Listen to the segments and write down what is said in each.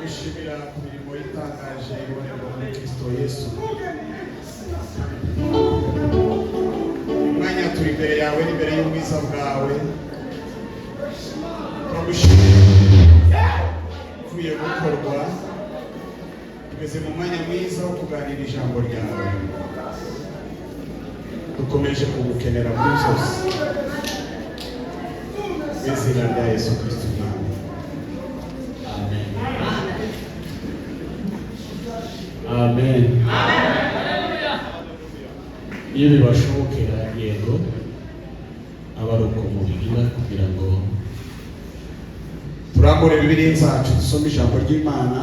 turagushimira ku mirimo itangaje ibonerwa muri Kristo Yesu. Umwanya turi imbere yawe n'imbere y'ubwiza bwawe, turagushimira uvuye gukorwa, tugeze mu mwanya mwiza wo kuganira ijambo ryawe. Dukomeje kugukenera muri byose, mu izina rya Yesu Kristo. Amen. Iyo bibashobokera yego abaruko mubigira kugira ngo turambure Bibiliya zacu dusome ijambo ry'Imana.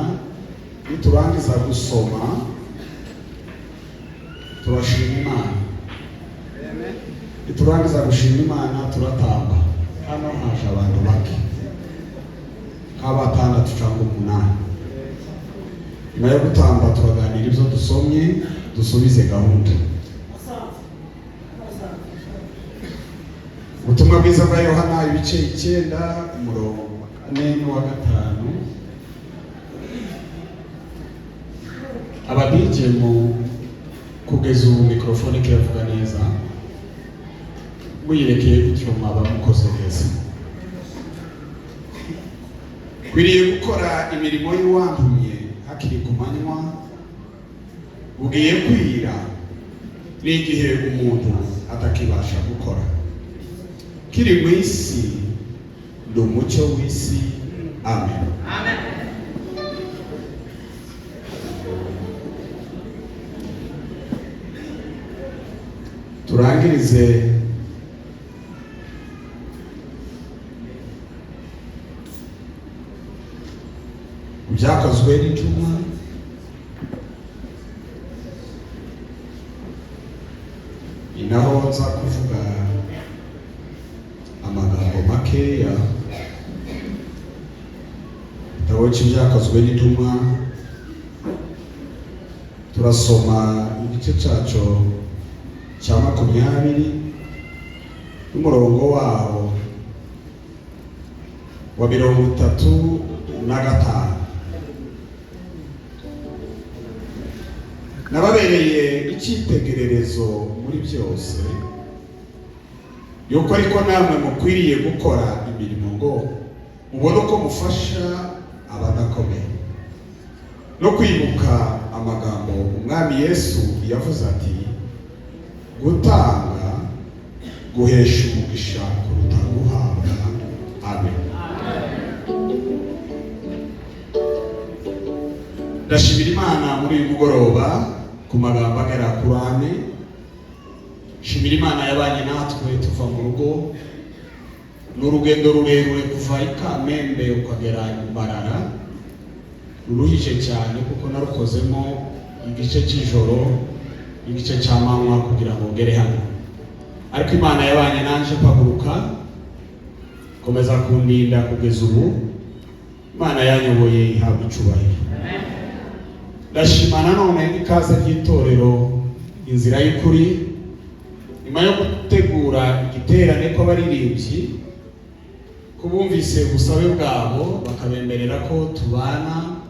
Niturangiza gusoma turashima Imana. Niturangiza gushima Imana turatamba. Hano haje abantu bake nk'abatandatu cyangwa umunani. Nyuma yo gutamba turaganira ibyo dusomye, dusubize gahunda. Ubutumwa bwiza bwa Yohana ibice 9 umurongo 4 wa 5. Ababije mu kugeza ubu mikrofone kiravuga neza, muyirekeye gutyo mwaba mukoze neza. Kwiriye gukora imirimo y'uwantumye hakiri ku manywa, ugiye kwira n'igihe umuntu atakibasha gukora. Kiri mu isi ndi umucyo w'isi. Amen. Amen. Turangirize byakozwe n'intumwa inaho nza kuvuga amagambo makeya. Igitabo cy'ibyakozwe n'intumwa turasoma igice cyaco cya 20 n'umurongo waho wa 35. Nababereye icyitegererezo muri byose, yuko ariko namwe mukwiriye gukora imirimo ngo mubone uko mufasha abadakomeye, no kwibuka amagambo umwami Yesu yavuze ati, gutanga guhesha umugisha kuruta guhabwa. Amen. Ndashimira Imana muri uyu mugoroba ku magambo agera kuri 4. Shimira Imana yabanye natwe tuva mu rugo, n'urugendo rurerure kuva i Kamembe ukagera i Mbarara, ruruhije cyane kuko narukozemo igice cy'ijoro igice cy'amanywa kugira ngo ngere hano. Ariko Imana yabanye nanje paguruka, komeza kundinda kugeza ubu. Imana yanyoboye ihabwa icubahiro. Ndashima nanone ikaze ry'itorero Inzira y'Ukuri, nyuma yo gutegura igiterane kw'abaririmbyi, kubumvise ubusabe bwabo bakabemerera ko tubana,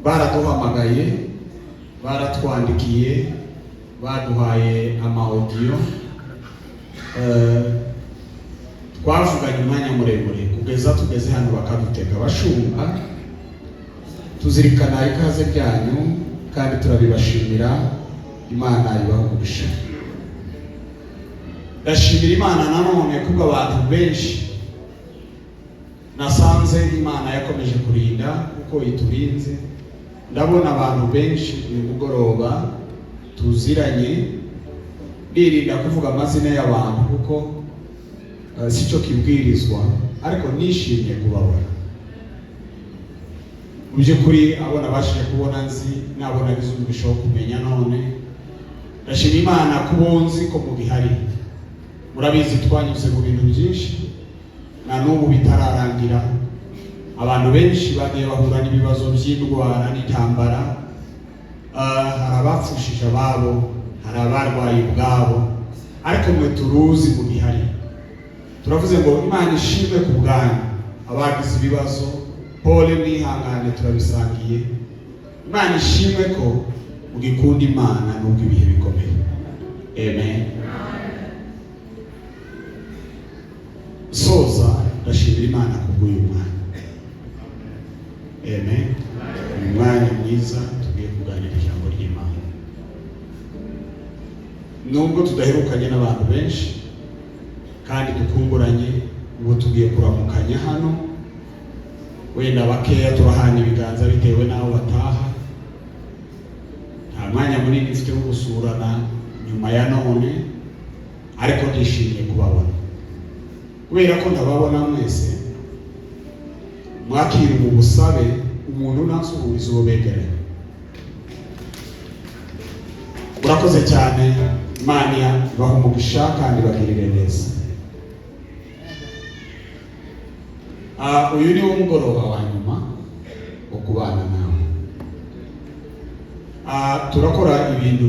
baraduhamagaye, baratwandikiye, baduhaye ama-audio. Twavuganye umwanya muremure kugeza tugeze hano bakadutega bashumba. Tuzirikana ikaze ryanyu kandi turabibashimira. Imana ibahugisha. Ndashimira Imana nanone kuko abantu benshi nasanze Imana yakomeje kurinda kuko iturinze. Ndabona abantu benshi uyu mugoroba tuziranye, ndirinda kuvuga amazina y'abantu kuko sicyo kibwirizwa, ariko nishimye kubabona. Mu by'ukuri abona bashije kubona nzi, nabona bizumvishaho kumenya none. Ndashima Imana kubonzi ko mu bihari. Murabizi twanyuze mu bintu byinshi na n'ubu bitararangira. Abantu benshi bagiye bahura n'ibibazo by'indwara n'intambara. Hari abapfushije ababo, hari abarwaye ubwabo, ariko mwe turuzi mu bihari. Turavuze ngo Imana ishimwe ku bwanyu abagize ibibazo, pole mwihangane turabisangiye. Imana ishimwe ko ugikunda Imana nubwo ibihe bikomeye. Amen. Soza ndashimira Imana kubw'uyu mwanya. Amen. Umwanya mwiza tugiye kuganira ijambo ry'Imana. Nubwo tudaherukanye n'abantu benshi kandi dukumburanye, ubu tugiye kuramukanya hano, wenda bakeya turahana ibiganza bitewe n'aho bataha. Nta mwanya munini mfite wo gusurana nyuma ya none, ariko ndishimiye kubabona. Kubera ko ndababona mwese, mwakira ubu busabe umuntu nasuhuriza uwo begereye. Murakoze cyane, Imana ibahe umugisha kandi bagirire neza. Uyu ni wo mugoroba wa nyuma wo kubana nawe. Turakora ibintu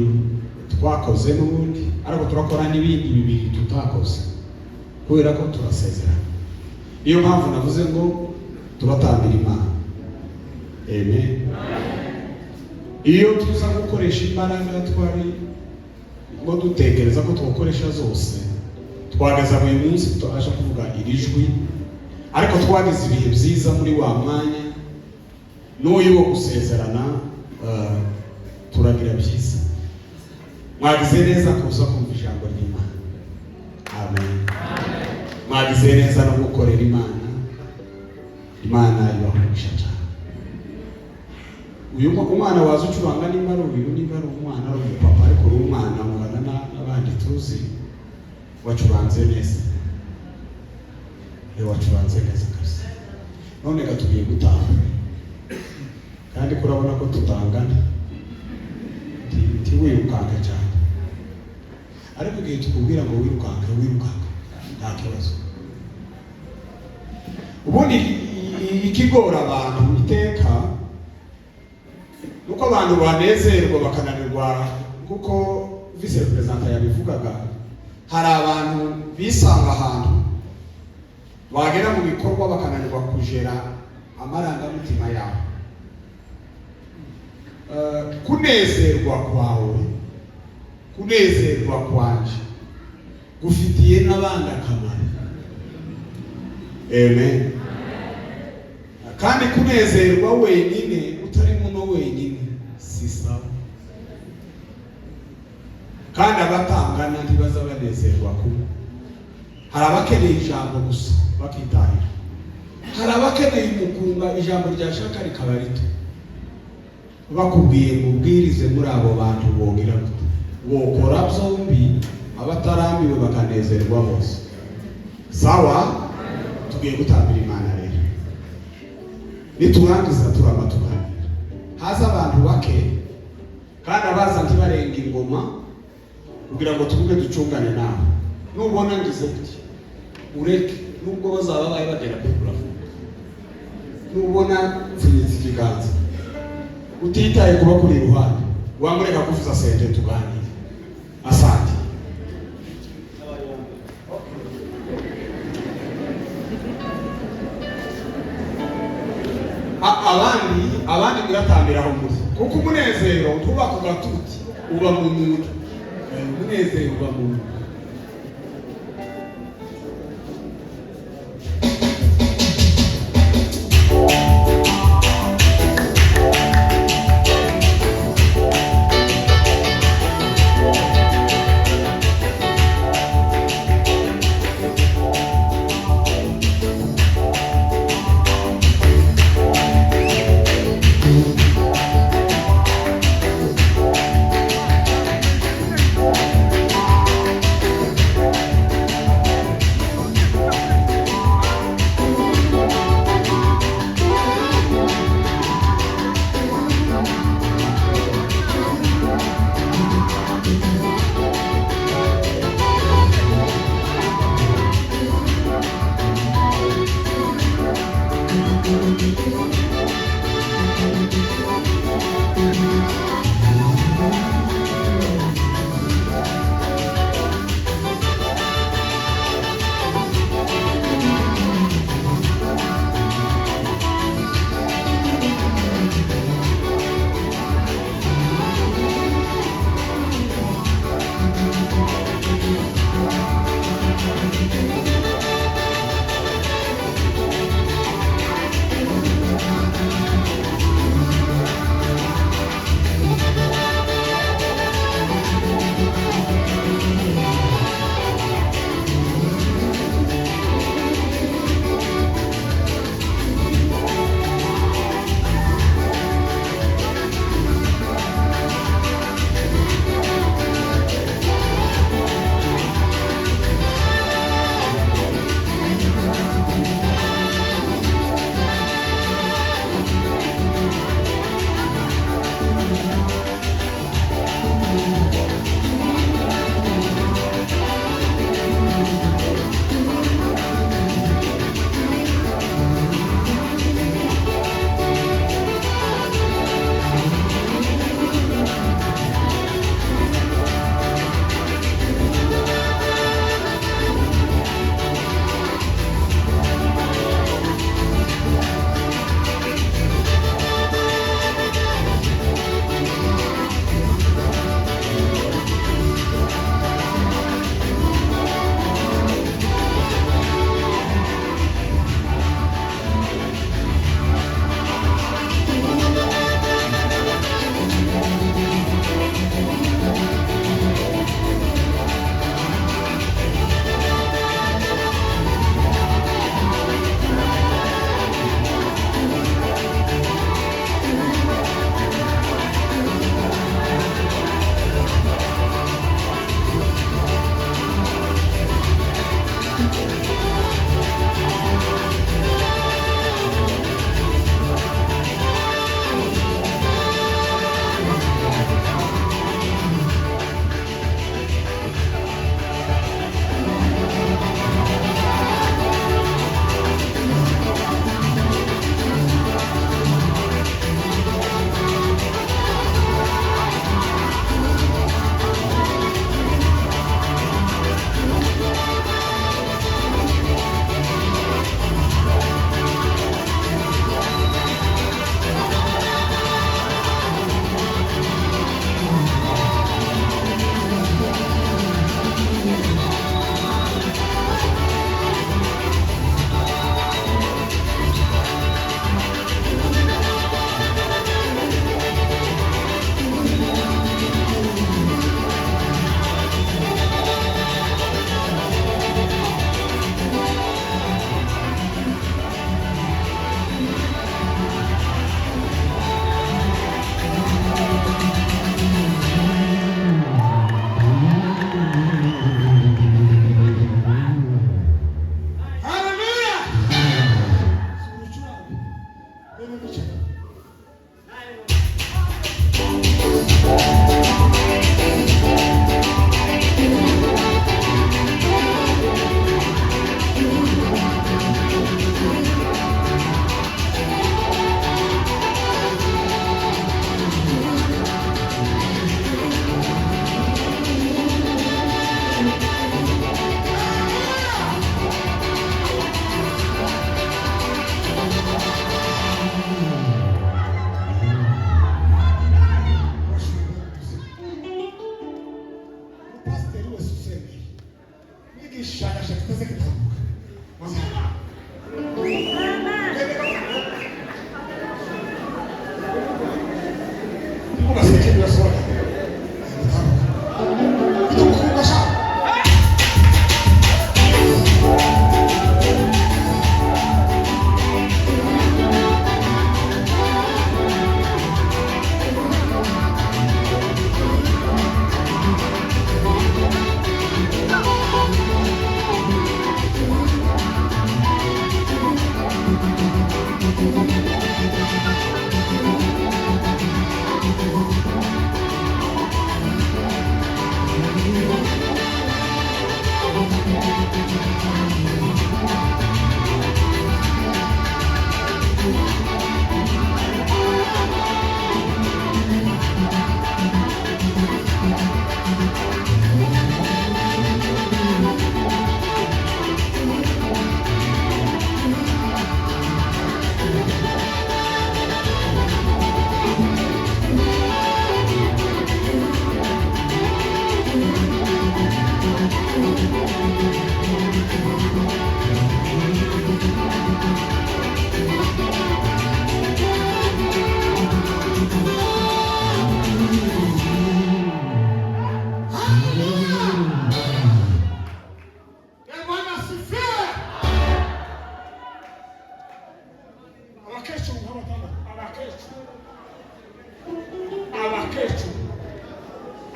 twakoze n'ubundi, ariko turakora n'ibindi bibiri tutakoze kubera ko turasezerana. Niyo mpamvu navuze ngo turatambira Imana. Amen. Iyo tuza gukoresha imbaraga twari ngo dutekereza ko twakoresha zose, twageza buri munsi tubasha kuvuga iri jwi, ariko twagize ibihe byiza muri wa mwanya n'uyu wo gusezerana. Turagira byiza, mwagize neza kuza kumva ijambo ry'Imana. Amen. Mwagize neza no gukorera Imana. Imana ibahugisha cyane. Uyu umwana waza ucuranga nimba ari uyu, nimba ari umwana ari umupapa, ariko uri umwana mubana n'abandi tuzi, wacuranze neza. Wacuranze neza kabisa. None gatugiye gutaha, kandi kurabona ko tutangana, wirukanka cyane, ariko igihe tukubwira ngo wirukanka nta kibazo. Ubundi ikigora abantu iteka nuko abantu banezerwa bakananirwa, kuko vice president yabivugaga. Hari abantu bisanga ahantu bagera mu bikorwa bakananirwa kujera amarangamutima yabo. Kunezerwa kwawe, kunezerwa kwanje gufitiye n'abandi akamaro. Amen. Kandi kunezerwa wenyine utari muno wenyine si sawa, kandi abatangana ntibaza banezerwa kumwe. Hari abakeneye ijambo gusa bakitahira, hari abakeneye umukunga ijambo ryashaka rikaba rito. Bakubwiye mubwirize muri abo bantu bogira gute? Wokora byombi, abatarambiwe bakanezerwa bose. Sawa, tugiye gutambira Imana rero. Niturangiza turaba tuganira. Haza abantu bake kandi abaza ntibarenga ingoma kugira ngo tuvuge ducungane nawe. Nubona ngize gute ureke, nubwo bazaba bagera kuri kuravuga. Nubona mfite ikiganza utitaye kuba kuri iruhande, wamureka kuvuza sente tuganire. Asante. Abandi biratambira aho muri, kuko umunezero tuba ku gatuti uba mu muntu. Umunezero uba mu muntu.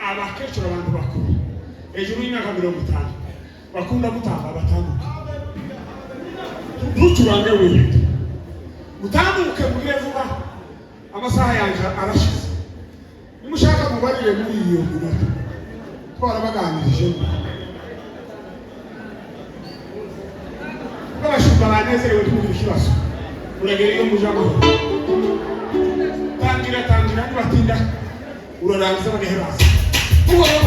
abakecuru abantu bakuru hejuru y'imyaka 50 bakunda gutanga batambuka ntucurange wenyine utambuke mugire vuba amasaha yanje arashize nimushaka mubarire muri iyo minota twarabaganirije abashumba banezerewe twumvira ikibazo uragera iyo mujamo tangira nibatinda urarangiza bagaheraza buhoro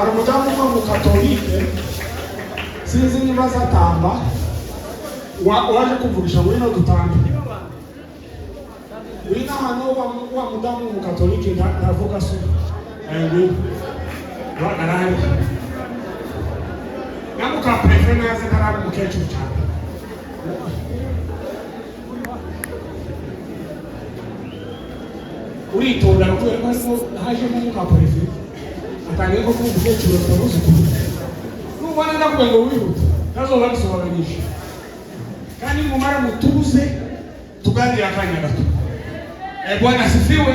Aramudamu mu Katolike sinzi niba zatamba waje kuvugisha wino dutanga wino hano wa mudamu mu Katolike ndavuga so wagarari namuka prefe naze ntarabe mukecuru cyane uritonda kubera ko haje muka prefe atangiye ko mukecuru atabuze nubona ndakubwiye ngo wihuta ntazoba bisobanurishije kandi mumara mutuze tuganira akanya gato. Bwana asifiwe.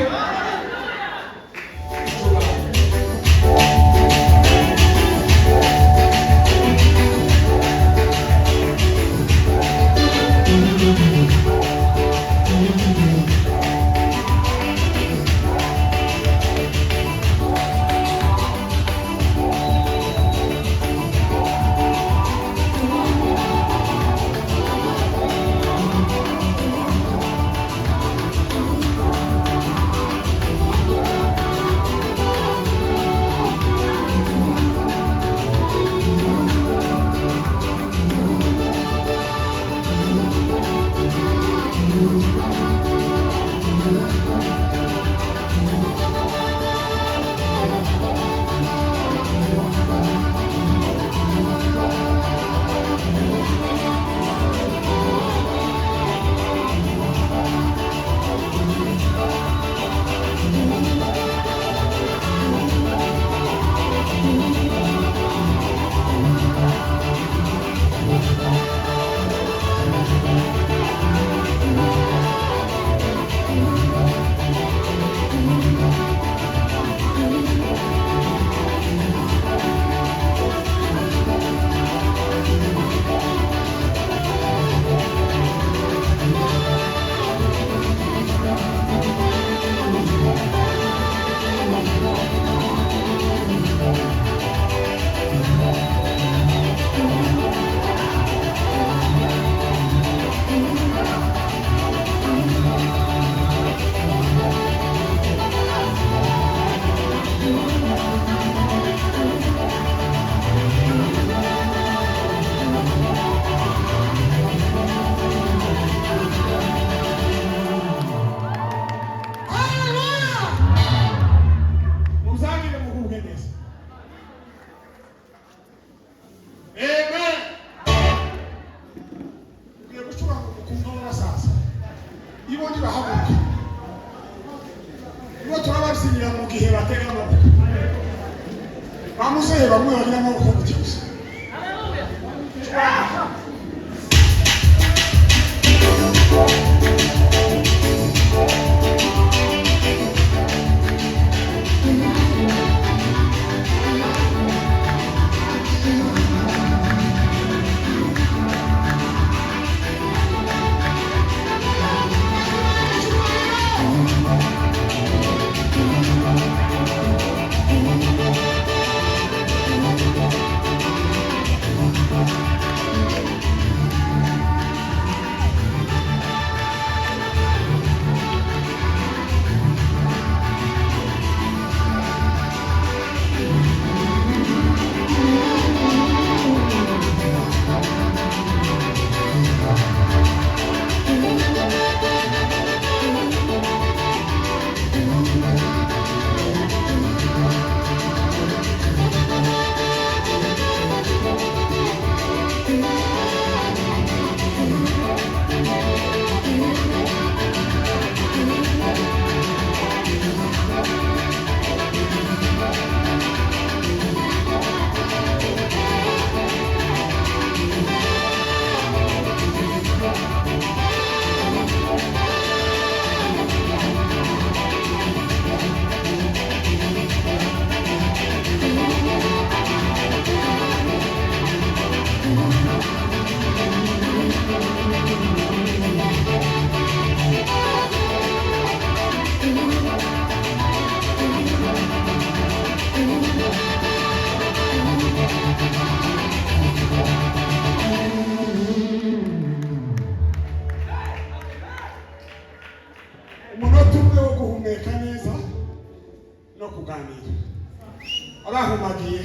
Abahumagiye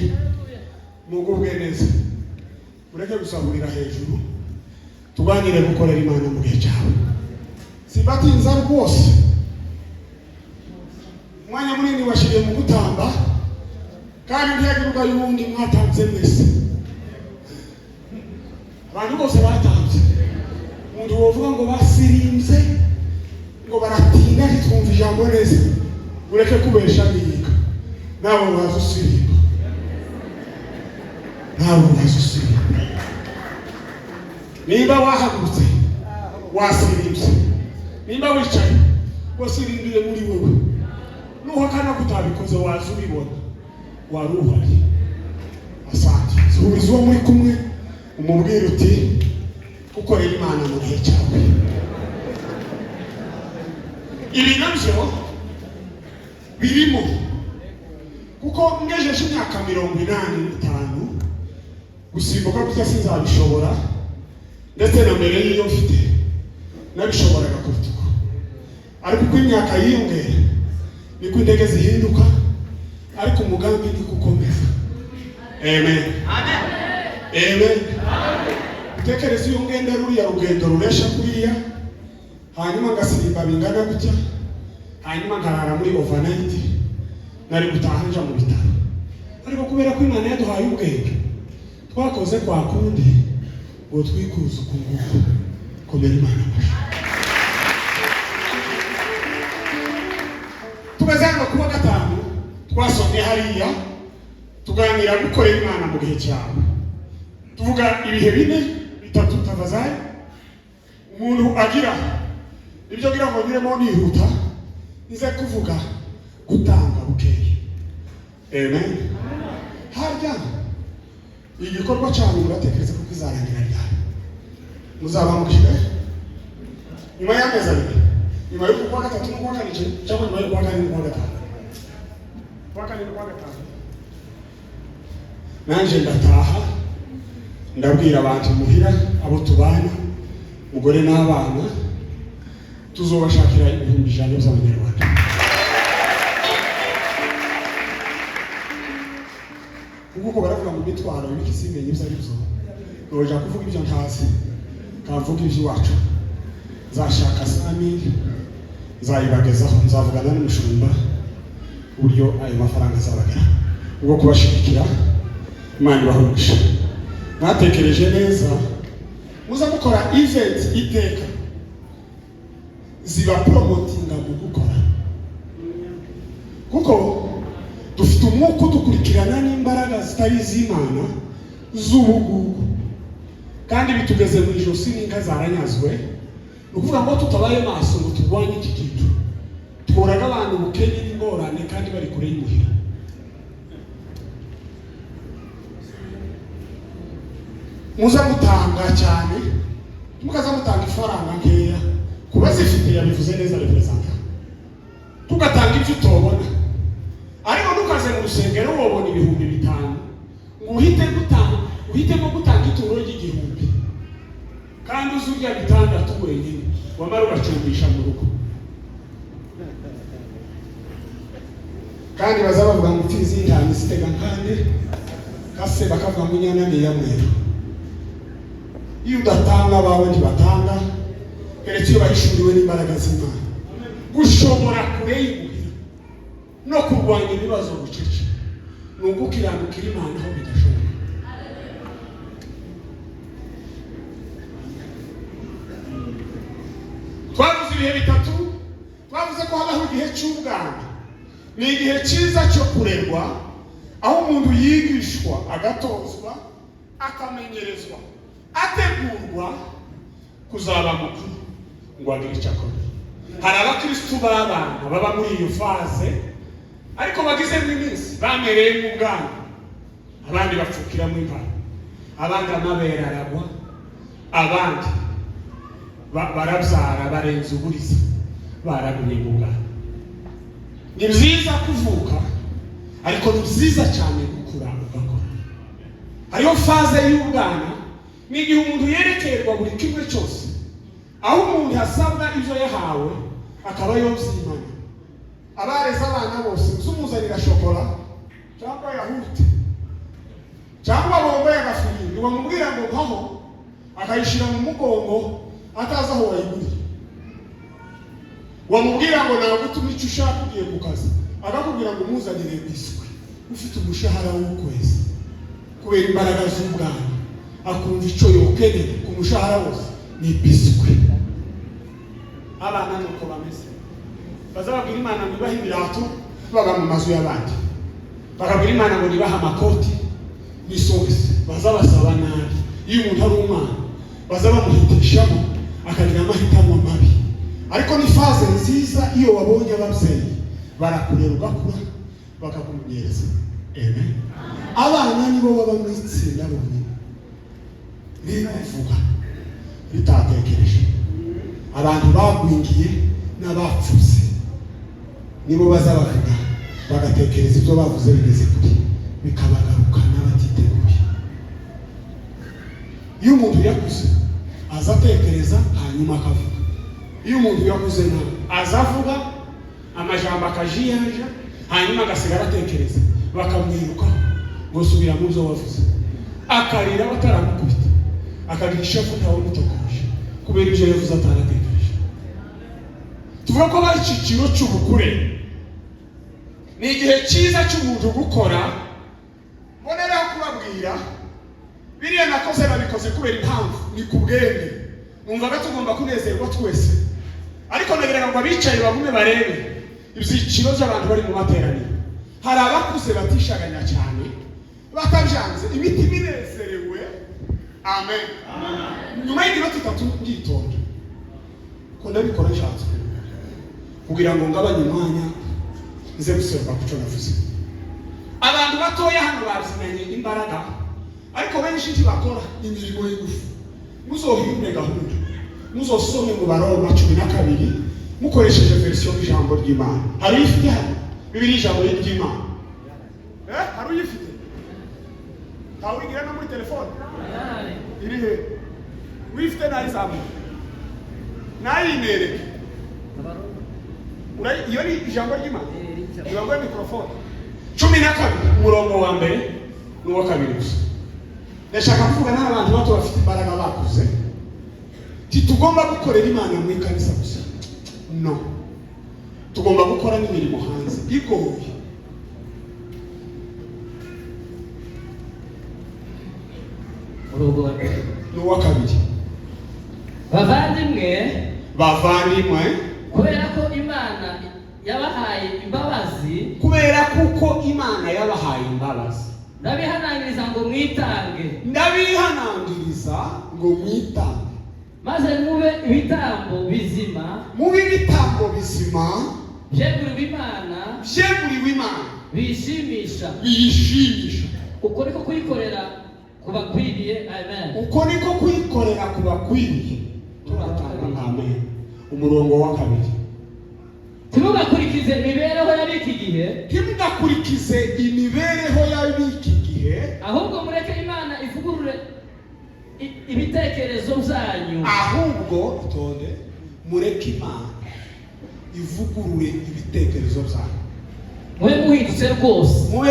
mugubwe neza mureke gusahurira hejuru tuganire gukorera Imana mu gihe cyawe simbatinza rwose umwanya munini washiriye mu gutamba kandi ntiyagiruka y'ubundi mwatanze mwese abantu bose batanze umuntu wovuga ngo basirimze ngo baratinda ntitwumva ijambo neza ureke kubesha niga nawe uraza usirimba nimba wahagurutse wasirimbye nimba wicaye wasirimbire muri wewe nuhakana kutabikoze waza ubibona wari uhari asante zuhuriza uwo muri kumwe umubwira uti ukorera Imana mu gihe cyawe ibi nabyo birimo kuko ngejeje imyaka 85 gusimbuka gutya sinzabishobora ndetse na mbere y'iyo mfite nabishoboraga kurutuka ariko uko imyaka yiyongera niko intege zihinduka ariko umugambi ni gukomeza. Amen. Amen. Utekereza iyo ngenda ruriya rugendo ruresha kuriya hanyuma ngasirimba bingana gutya hanyuma nkarara muri overnight nari gutaha nja mu bitaro ariko kubera ko Imana yaduhaye ubwenge twakoze kwa kundi ngo twikuze ukunguku komera Imana amashyi. Tugezanga kuwa gatanu twasomye hariya tuganira gukorera Imana mu gihe cyawe tuvuga ibihe bine bitatu tavazaye umuntu agira ibyo gira ngo biremo nihuta nize kuvuga gutanga bukeye. Amen. Harya igikorwa cyawe muratekereza ko kizarangira ryari? Muzaba mukire nyuma y'amezi abiri nyuma yo kuwa gatatu no kuwa kane cyangwa nyuma yo kuwa kane no kuwa gatanu kuwa kane no kuwa gatanu nanje ndataha ndabwira abantu muhira abo tubana umugore n'abana tuzobashakira 100,000 by'Abanyarwanda. Kuko baravuga mu bitwaro bikisimenye ibyo ari byo noja kuvuga ibyo ntazi kamvuga ibyo wacu zashaka sami zayibagezaho nzavugana n'umushumba uburyo ayo mafaranga azabagera ubwo kubashikira Imana ibahumuje. Mwatekereje neza muza gukora event iteka ziba promotinga mu gukora kuko dufite umwuka dukurikirana n'imbaraga zitari z'Imana z'ubugugu kandi bitugeze mu ijosi n'inka zaranyazwe nukuvuga ngo tutabaye maso ngo turwanye iki kintu tworaga abantu bukenye n'ingorane kandi bari kure y'umuhira. Muza gutanga cyane mukaza gutanga ifaranga nkeya kuba zifite yabivuze neza representa tugatanga ibyo utobona ariko nukaze mu rusengero wobona 5,000 ngo uhitemo gutanga ituro ry'igihumbi kandi uzurya 6 wenyine wamara ugacumbisha mu rugo kandi bazabavuga ngo mfizi y'intani zitega nkande kase bakavuga ngo inyana ni ya mwero. Iyo udatanga abawe ntibatanga keretse iyo bahishuriwe n'imbaraga z'Imana gushobora kureyibura no kurwanya ibibazo bucece ni ugukiranukira Imana aho bidashoboka. Twavuze ibihe bitatu twavuze ko habaho igihe cy'ubwana ni igihe cyiza cyo kurerwa aho umuntu yigishwa agatozwa akamenyerezwa ategurwa kuzaba mukuru ngo agire icyo akora. Hari abakristu b'abana baba muri iyo faze ariko bagize mu iminsi bamereye mu bwana abandi bapfukira mu impano abandi amabere aragwa abandi barabyara barenze uburiza baraguye mu bwana. Ni byiza kuvuka ariko ni byiza cyane gukura ugakora. Hariho faze y'ubwana ni igihe umuntu yerekerwa buri kimwe cyose aho umuntu yasabwa ibyo yahawe akaba yobyimana. Abareza abana bose uzumuzanira shokora cyangwa yahurute cyangwa bombo y'agafirindi wamubwira ngo mpaho akayishyira mu mugongo atazi aho wayiguriye. Wamubwira ngo nawe gutuma icyo ushaka ugiye ku kazi agakubwira ngo muzanire biswi ufite umushahara w'ukwezi kubera imbaraga z'ubwana akumva icyo yokeneye ku mushahara wose ni biswi. Abana nuko bameze, bazababwira Imana ngo ibahe ibirato baba mu mazu y'abandi, bakabwira Imana ngo nibahe amakoti n'isogisi, bazabasaba nabi. Iyo umuntu ari umwana bazabamuhitishamo akagira amahitamo mabi, ariko ni faze nziza iyo wabonye ababyeyi barakurera ugakura bakakumenyereza. Amen. Abana nibo baba mu itsinda bonyine rivuga ritatekereje. Abantu bagwingiye n'abapfuze nibo bazabavuga bagatekereza ibyo bavuze bigeze kuri bikabagarukana batiteguye. Iyo umuntu yakuze azatekereza hanyuma akavuga. Iyo umuntu yakuze nawe azavuga amajambo akajiyaja hanyuma agasigara atekereza, bakamwirukaho ngo subira mu byo wavuze, akarira bataramukubita, akagira ishavu ntawe umutokoje kubera ibyo yavuze ataratekereje. Tuvuga ko bari icyiciro cy'ubukure. Ni igihe cyiza cy'umuntu gukora. Mboneraho kubabwira biriya nakoze nabikoze kubera impamvu ni ku bwende, numvaga tugomba kunezerwa twese, ariko nagira ngo abicaye bagume barebe ibyiciro by'abantu bari mu materaniro. Hari abakuze batishaganya cyane batabyanze imiti binezerewe. Amen. Nyuma y'iminota 3 ngitonda ko ndabikora nshatse kugira ngo ngabanye umwanya nze guserva kuco navuze. Abantu batoya hano bazinanye imbaraga, ariko benshi ntibakora imirimo y'ingufu. Muzohimbe gahunda, muzosome mu Baroma 12 mukoresheje version y'ijambo ry'Imana. Hari ifite hano Bibiliya ijambo ry'Imana. Hari uyifite? Tawigira no muri telefone? Iri he? Wifite na izamu. Nayinere. Iyo ni ijambo ry'Imana. Ibangwe microphone. 12 umurongo wa mbere n'uwa kabiri gusa. Ndashaka kuvuga n'abantu bato bafite imbaraga bakuze. Titugomba gukorera Imana mu kanisa gusa. No. Tugomba gukora n'imirimo hanze igoye. Urugo n'uwa kabiri. Bavandimwe, kubera ko Imana yabahaye imbabazi, ndabihanangiriza ngo mwitange, maze mube ibitambo bizima, byeguriwe Imana, bishimisha. Uko niko kuyikorera kubakwiriye. Amen. Uko niko kuyikorera kubakwiriye. Turatanga amen. Umurongo wa kabiri. Timugakurikize imibereho y'abiki gihe, ahubwo mureke Imana ivugurure ibitekerezo byanyu. Mube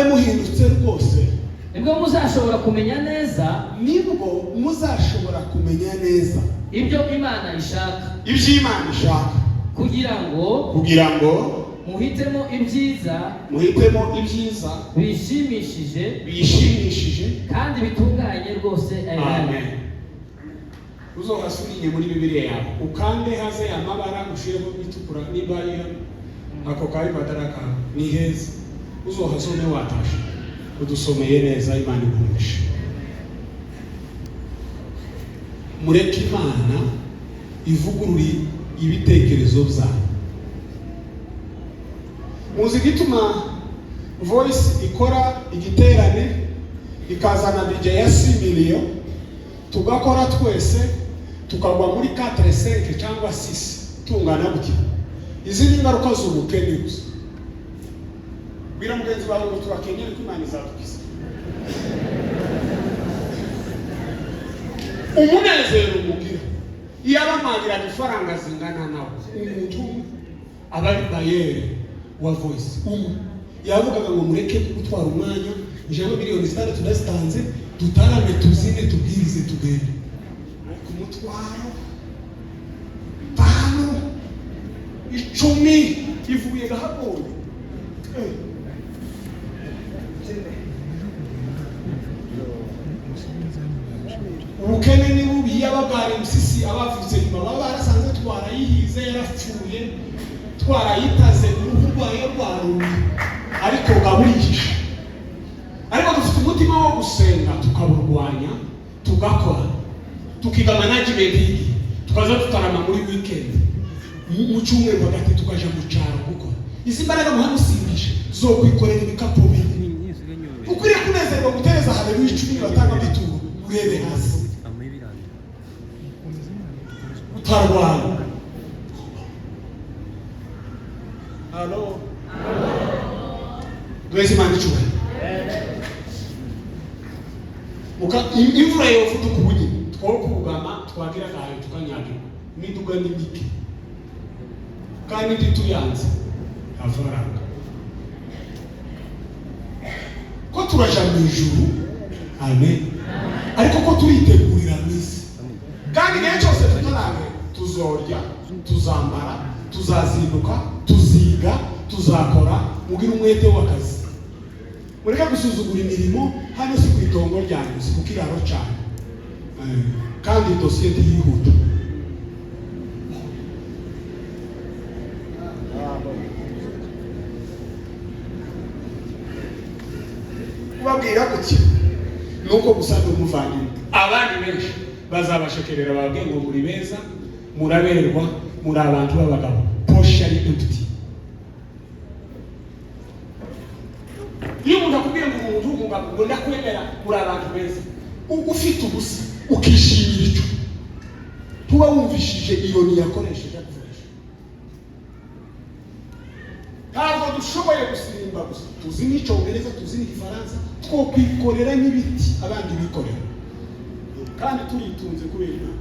muhindutse rwose. Nibwo muzashobora kumenya neza ibyo Imana ishaka, kugira ngo muhitemo ibyiza bishimishije kandi bitunganye rwose. Amen. Uzohasubiye muri Bibiliya yawe ukande haze amabara ushireho bitukura n'ibariya ako kayi badaraka ni heza. Uzohasome watasha udusomeye neza. Imana ikumisha. Mureke Imana ivugurure ibitekerezo byanyu. Muzi gituma Voice ikora igiterane ikazana DJ ya 6 million, tugakora twese tukagwa muri 4-5 cyangwa 6 tungana gutya. Izi ni ingaruka z'ubukene gusa. Bira mugenzi bawe ngo turakenye ko Imana izadukiza. Umunezero umugira iyabamagira ifaranga zingana nawe. Umuntu abari bayere wa Voice yavugaga ngo mureke gutwara umwanya ijana miliyoni 6 tudastanze tutarame tuzine tubwirize tugende ku mutwaro 5 10 ivuye gahagoye ubukene ni bubi. Y'abagari musisi abavutse nyuma baba barasanze twarayihize yarapfuye, twarayitaze uruhu rwayo rwarumye, ariko gaburisha. Ariko dufite umutima wo gusenga tukaburwanya, tugakora, tukiga management y'igi, tukaza tutarama muri weekend, mu cyumweru hagati tukaja mu cyaro gukora. Izi mbaraga muhamusimbisha zo kwikorera ibikapu binini. Ukwiriye kunezerwa gutereza haleluya 10 batanga bituru urebe hasi. Utarwana. Halo. Duwezi mandichwe. Imvura yofuta kubuye twokugama twagira kayo tukanyagira niduga n'ibiki kandi ntituyanze afaranga ko turaja mu ijuru. Amen. Ariko ko turitegurira mwisi kandi igihe cyose tutarabe tuzorya, tuzambara, tuzazinduka, tuziga, tuzakora, mugira umwete w'akazi. Mureka gusuzugura imirimo hano si ku itongo ryanyu, si ku kiraro cyane, kandi dosiye ntiyihuta. Ubabwira gutya nuko gusanga umuvandimwe. Abandi benshi bazabashekerera babwiye ngo muri beza, muraberwa, muri abantu b'abagabo. Posha ari empty. Iyo umuntu akubwiye ngo umuntu ngo ndakwemera muri abantu beza, ufite ubusa ukishimira icyo, tuba wumvishije ironi yakoresheje akuvugisha. Ntabwo dushoboye gusirimba gusa, tuzi n'icyongereza, tuzi n'igifaransa, two kwikorera n'ibiti abandi bikorera, kandi turitunze kubera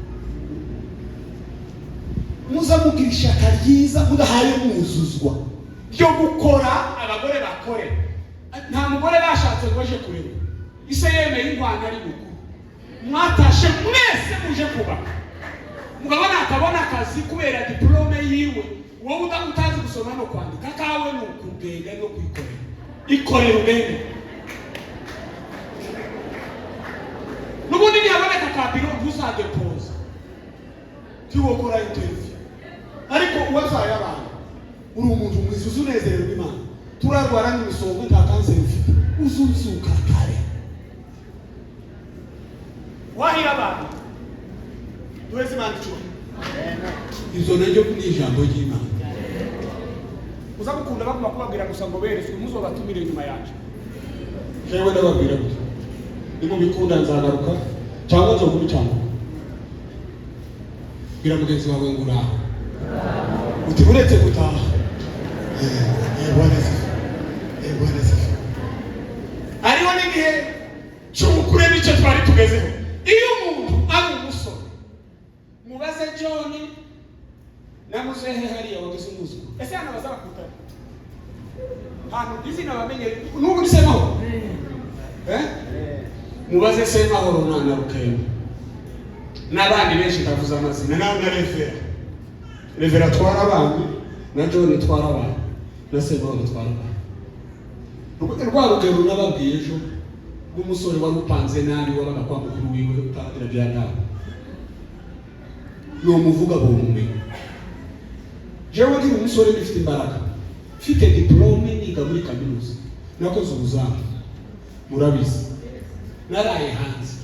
muzamugira ishyaka ryiza mudahaye mwuzuzwa ryo gukora. Abagore bakore, nta mugore bashatse ngo aje kureba ise yemeye inkwano ari gukuru. Mwatashe mwese muje kubaka, mugabona atabona akazi kubera diplome yiwe, wowe utazi gusoma no kwandika, kawe ni ukugenda no kwikorera. Ikorera ubene n'ubundi ntiyaboneka kabiro ntuzadepoza tiwokora interview. Ariko uwazaye abantu uri umuntu mwiza uzunezererwa Imana, turarwara n'imisonga nta kanseri ufite, uzuzuka kare wahira abantu. Duwezi mandichwe. Izo najyo ni ijambo ry'Imana. Uzabukunda baguma kubabwira gusa ngo berezwe muzobatumire nyuma yacu. Jewe ndababwira gusa nimu bikunda nzagaruka cyangwa nzo kubicanga. Bira mugenzi wawe ngo uraho uti uretse gutaha. Bwana sifa. Ariho n'igihe cy'umukure n'icyo twari tugezeho. Iyo umuntu ari umusore mubaze John namuzehe hariya wagize umuzungu, ese hano bazakuta hano izina bamenye n'ubu nisemaho mubaze Semahoro mwana Rukemba n'abandi benshi ndavuza amazina nawe na Revera twara abantu na John twara abantu na Semahoro twara abantu. Rwa rugero nababwiye ejo rw'umusore wari upanze nabi wabaga kwa mukuru wiwe utagira byanawe no muvuga bo mumenye. Jewe ndi umusore bifite imbaraga, mfite diplome niga muri kaminuza, nakoze ubuzama murabizi, naraye hanze.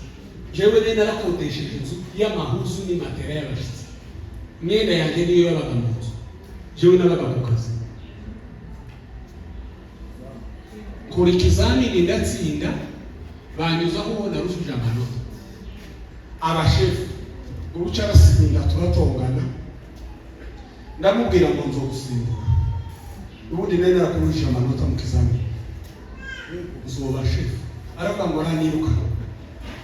Jewe ne narakodesheje inzu y'amahuzu n'imatera y'abashitsi, imyenda yanjye niyo yabaga mu nzu. Jewe nabaga ku kazi, kuri ikizamini ndatsinda, banyuzaho narushije amanota. Abashefu uruca arasinda turatongana, ndamubwira ngo nzo gusimbura. Ubundi nene nakurusha amanota mu kizamini, uzoba shefu. Aravuga ngo araniruka.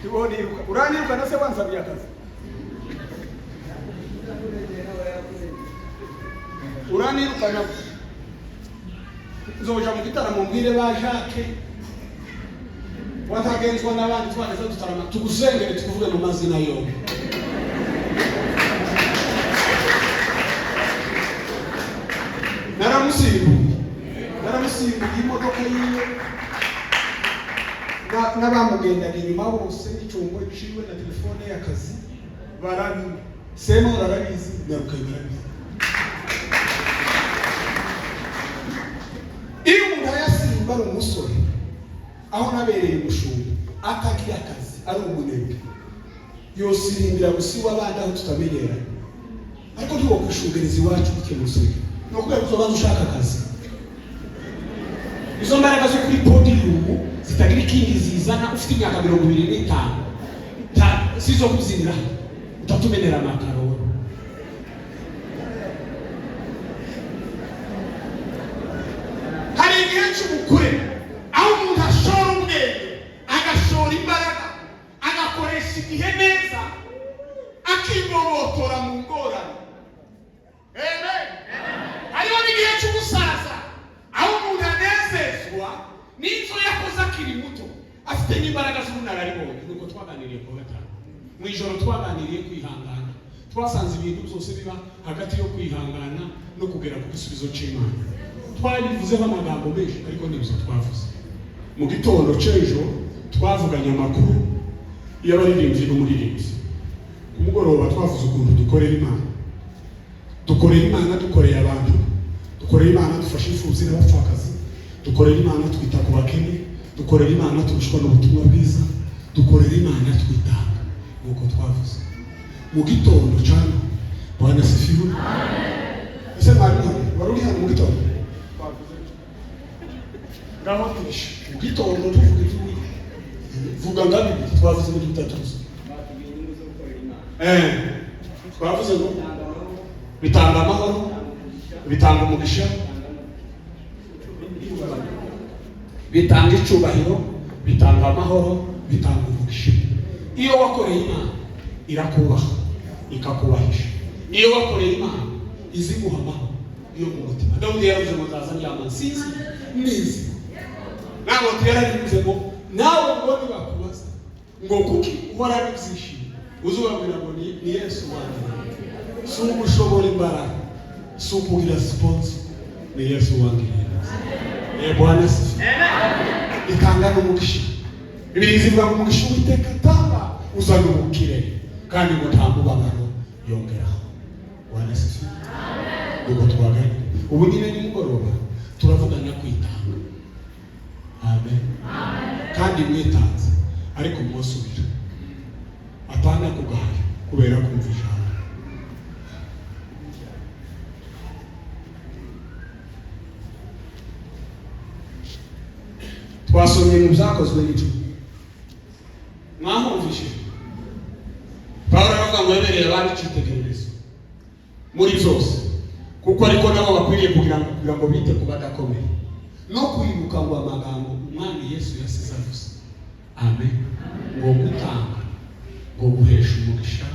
Tiwoniruka, uraniruka nase wansabiye akazi. Uraniruka na nzoja mu gitaramo mbwire ba Jacques watagenzwa n'abandi twageze tutarama tugusengere tukuvuge mu mazina yombi. Naramusimbuye baramusimbuye imodoka yiwe n'abamugendana inyuma bose n'icyombo ciwe na telefone y'akazi barabiwe. Sema barabizi, ngaruka barabizi. Iyo umuntu ayasimba ari umusore aho nabereye umushumba atagira akazi ari umunebwe yosirimbira gusiba abandi aho tutamenyera, ariko ntiwo kwishungereza iwacu bikemusore no kubera uzobanza ushaka akazi. Izo mbaraga zo kuri podium zitagira ikindi zizana ufite imyaka 25 sizo kuzinira utatumenera amakaro. Hari igihe cy'ubukure aho umuntu ashora ubwenge agashora imbaraga agakoresha igihe neza akigobotora mu ngorane. Amen. Hariho n'igihe cy'ubusaza aho umuntu anezezwa n'icyo yakoze akiri muto afite n'imbaraga z'ubunararibonye. Nuko twaganiriye ku gatanu mu ijoro, twaganiriye kwihangana, twasanze ibintu byose biba hagati yo kwihangana no kugera ku gisubizo cy'Imana. Twabivuzeho amagambo menshi ariko nibyo twavuze. Mu gitondo cy'ejo twavuganye amakuru y'abaririmbyi n'umuririmbyi. Ku mugoroba twavuze ukuntu dukorera Imana, dukoreye abantu, dukorera Imana dufasha imfubyi n'abapfakazi, dukorera Imana twita ku bakene, dukorera Imana turushwa n'ubutumwa bwiza, dukorera Imana twitanga. Nuko twavuze mu gitondo cyane. Bwana sifiwe. Amen. Ese mwari wari hano mu gitondo? Ngaho turisha mu gitondo tuvuga iby'Imana. Vuga ngabi twavuze muri bitatu. Twavuze ngo bitanga amahoro, bitanga umugisha, bitanga icubahiro, bitanga amahoro, bitanga umugisha. Iyo wakoreye Imana irakubaha ikakubahisha. Iyo wakoreye Imana iziguha amahoro yo mu mutima. Dawudi yaravuze ngo nzaza ndyama nsinzi nizi. Ntabwo tuyararivuze ngo nawe ngo nibakubaza ngo kuki uhora n'ibyishimo uzubabwira ngo ni Yesu wanjye. Si ugushobora imbaraga, si ukugira sponsor, ni Yesu wanjye. Bwana sifiwe. Itanga n'umugisha. Bibiliya ivuga ngo umugisha Uwiteka atanga uzana ubukire kandi ngo nta mubabaro yongeraho. Bwana sifiwe. Nuko twaganye ubu nyine nimugoroba turavugana kwitanga. Amen. Kandi mwitanze ariko mwosubira apana kugaya kubera kumva ijambo. Twasomye mu byakozwe n'icumi. Mwahumvise Pawulo aravuga ngo yemereye abandi icyitegererezo muri byose, kuko ariko nabo bakwiriye kugira ngo bite ku badakomeye no kwibuka ngo amagambo umwami Yesu yasize avuze. Amen. Ngo gutanga, ngo guhesha umugisha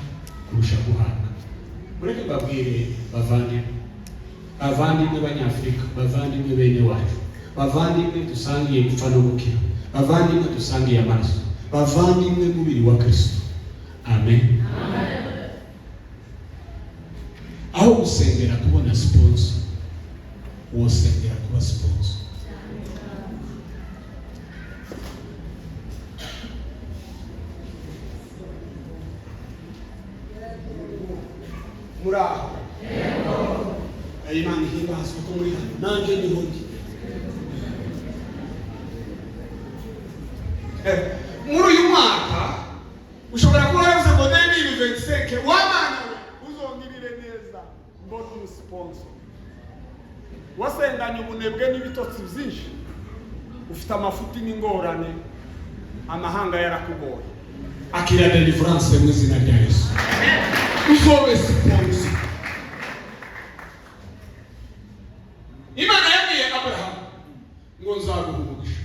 kurusha guhabwa. Mureke mbabwire bavandimwe b'Abanyafurika, bavandimwe bene wacu, bavandimwe dusangiye gupfa no gukira, bavandimwe dusangiye amaraso, bavandimwe mubiri wa Kristo. Amen. Aho gusengera kubona sponsor, wosengera kuba sponsor. Muraho. Imana ihimbazwe ko muri hano. Nanjye niho ndi. Muri uyu mwaka ushobora kuba waravuze ngo 2025 wamana uzongirire neza mbona umusponsor. Wasenganye ubunebwe n'ibitotsi byinshi, ufite amafuti n'ingorane, amahanga yarakugoye. Akira deliverance mu izina rya Yesu. Uzobe sponsor. Imana yabwiye Abraham ngo nzaguha umugisha,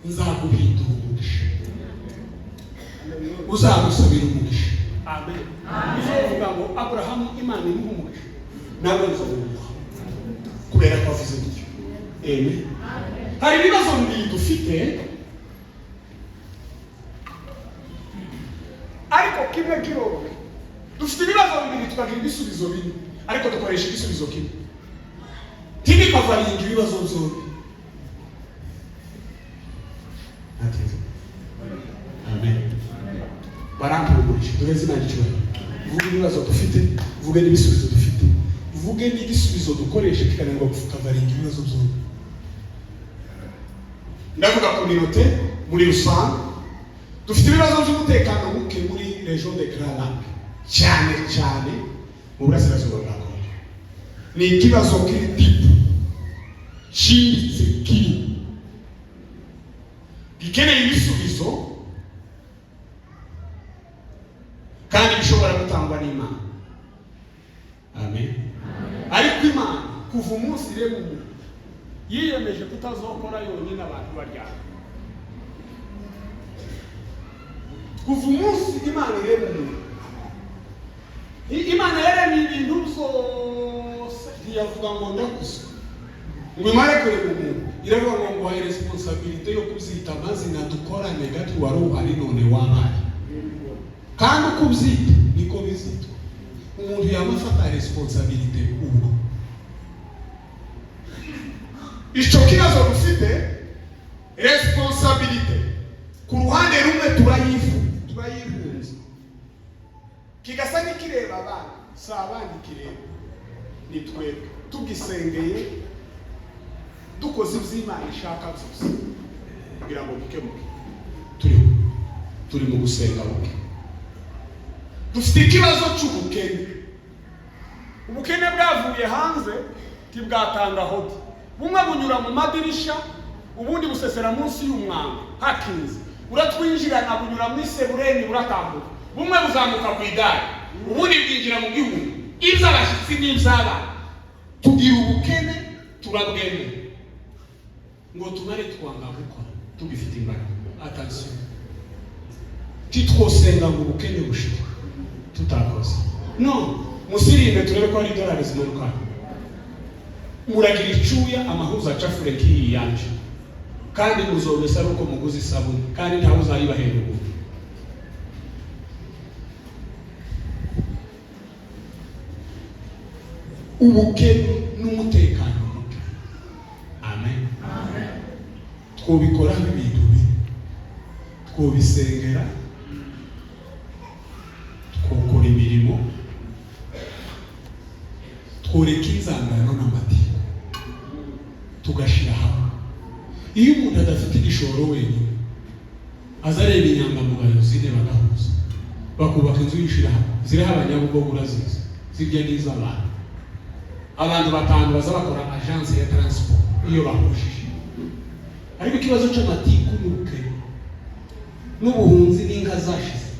nzaguhindura umugisha, uzagusabira umugisha. Amen. Izovuga ngo Abraham Imana imuha umugisha nawe nzaguha kubera ko avuze gutyo. Amen. Hari ibibazo bibiri dufite, ariko kimwe kiroroshye. Dufite ibibazo bibiri tukagira ibisubizo bine, ariko dukoresha igisubizo kimwe. ntibikavaringa ibibazo byombi. Amen. Barampumurije dore zina ry'icyubahiro. Vuga ibibazo dufite, vuge n'ibisubizo dufite, vuge n'igisubizo dukoresha kikananirwa kukavaringa ibibazo byombi. Ndavuga ku minote muri rusange dufite ibibazo by'umutekano muke muri region de Grand Lac, cyane cyane mu burasirazuba bwa Kongo. Ni ikibazo kiri deep, cyimbitse, kiri gikeneye ibisubizo kandi bishobora gutangwa n'Imana. Amen. Ariko Imana kuva umunsi rero yiyemeje kutazokora yonyine abantu baryana. Kuva umunsi Imana ireba umuntu, Imana yaremye ibintu byose, ntiyavuga ngo ndakuze ngo imare kureba umuntu, iravuga ngo nguhaye responsabilité yo kubyita amazina dukorane gato wari uhari none wabaye. Kandi uko ubyita niko bizitwa. Umuntu yamafata responsabilité ubwo. Icyo kibazo dufite responsabilité ku ruhande rumwe turayihunze, kigasa n'ikireba abana, si abandi kireba, ni twebwe tugisengeye dukoze iby'Imana ishaka byose kugira ngo bikemuke. Turi mu gusenga buke. Dufite ikibazo cy'ubukene. Ubukene bwavuye hanze tibwatanga hodi, bumwe bunyura mu madirisha, ubundi busesera munsi y'umwanga hakinze, uratwinjirana bunyura muri sebureni buratambuka, bumwe buzamuka ku idari, ubundi bwinjira mu gihugu. Iby'abashyitsi n'iby'abana tugira ubukene, turabwemera ngo tumare twanga gukora tugifite imbaraga. Attention, titwosenga ngo ubukene bushira tutakoze. No, musirinde turebe ko ari dolari zimuruka. Muragira icyuya amahuza acafure k'iyi yanje, kandi muzomesa ari uko muguze isabune, kandi ntawe uzayibahera ubundi. Ubukene n'umutekano muke. Amen. Twobikoraho ibintu bine. Twobisengera, twokora imirimo, tworeka inzangano n'amatiku, tugashira hamwe. Iyo umuntu adafite igishoro wenyine, azareba inyangamugayo zine bagahuza, bakubaka inzu y'ishirahamwe, ziriho abanyabugogo urazizi, zirya n'iz'abantu. Abantu batanu baza bakora agence ya transport iyo bahujije. Ariko ikibazo cy'amatiku n'ubukene n'ubuhunzi n'inka zashize,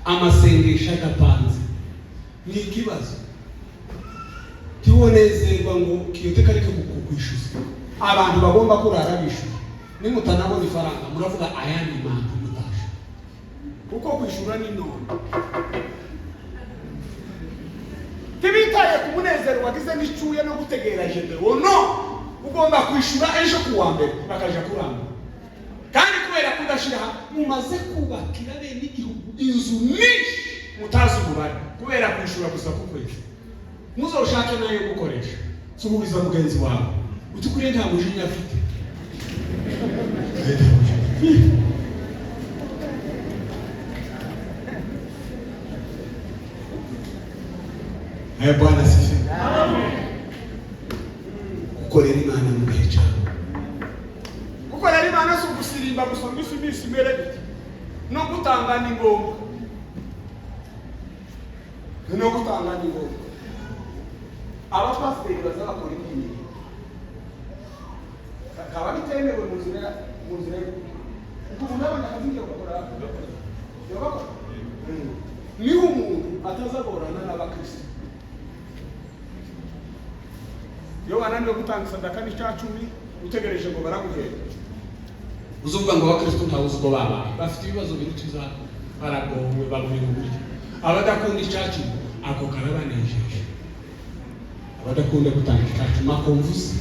amasengesho adapanze, ni ikibazo. Tibonezerwa ngo kiyoteka ariko kukwishyuza. Abantu bagomba kurara bishyura. Nimutanabona ifaranga muravuga ayandi mpamvu mutasha, kuko kwishyura ni none. Tibitaye ku munezero wagize n'icyuye no gutegera jendero. No, ugomba kwishyura ejo kuwa mbere bakaja kuranga. Kandi kubera kudashira mumaze kubakira bene igihugu inzu nyinshi mutazi umubare kubera kwishyura gusa kukwezi. Muzoshake nayo gukoresha. Suhubiza mugenzi wawe utukuriye nta mujinya afite. Bwana asifiwe. Amen. Gukorera Imana mu gihe cyawe. Gukorera Imana si ugusirimba gusa ngo ifi mbere biti. No gutanga ni ngombwa. No gutanga ni ngombwa. Abapasiteri bazakora iki? Kaba bitemewe mu nzira uko mundabona akazingira gukora. Yobako. Ni umuntu atazagorana n'abakristo. Yo bananiwe gutanga sadaka n'icacumi utegereje ngo baraguhera. Uzuvuga ngo abakristo ntawuzi uko babaye, bafite ibibazo biruta baragowe baburi uburyo. Abadakunda icacumi ako karabanejeje. Abadakunda gutanga icacumi akomvuze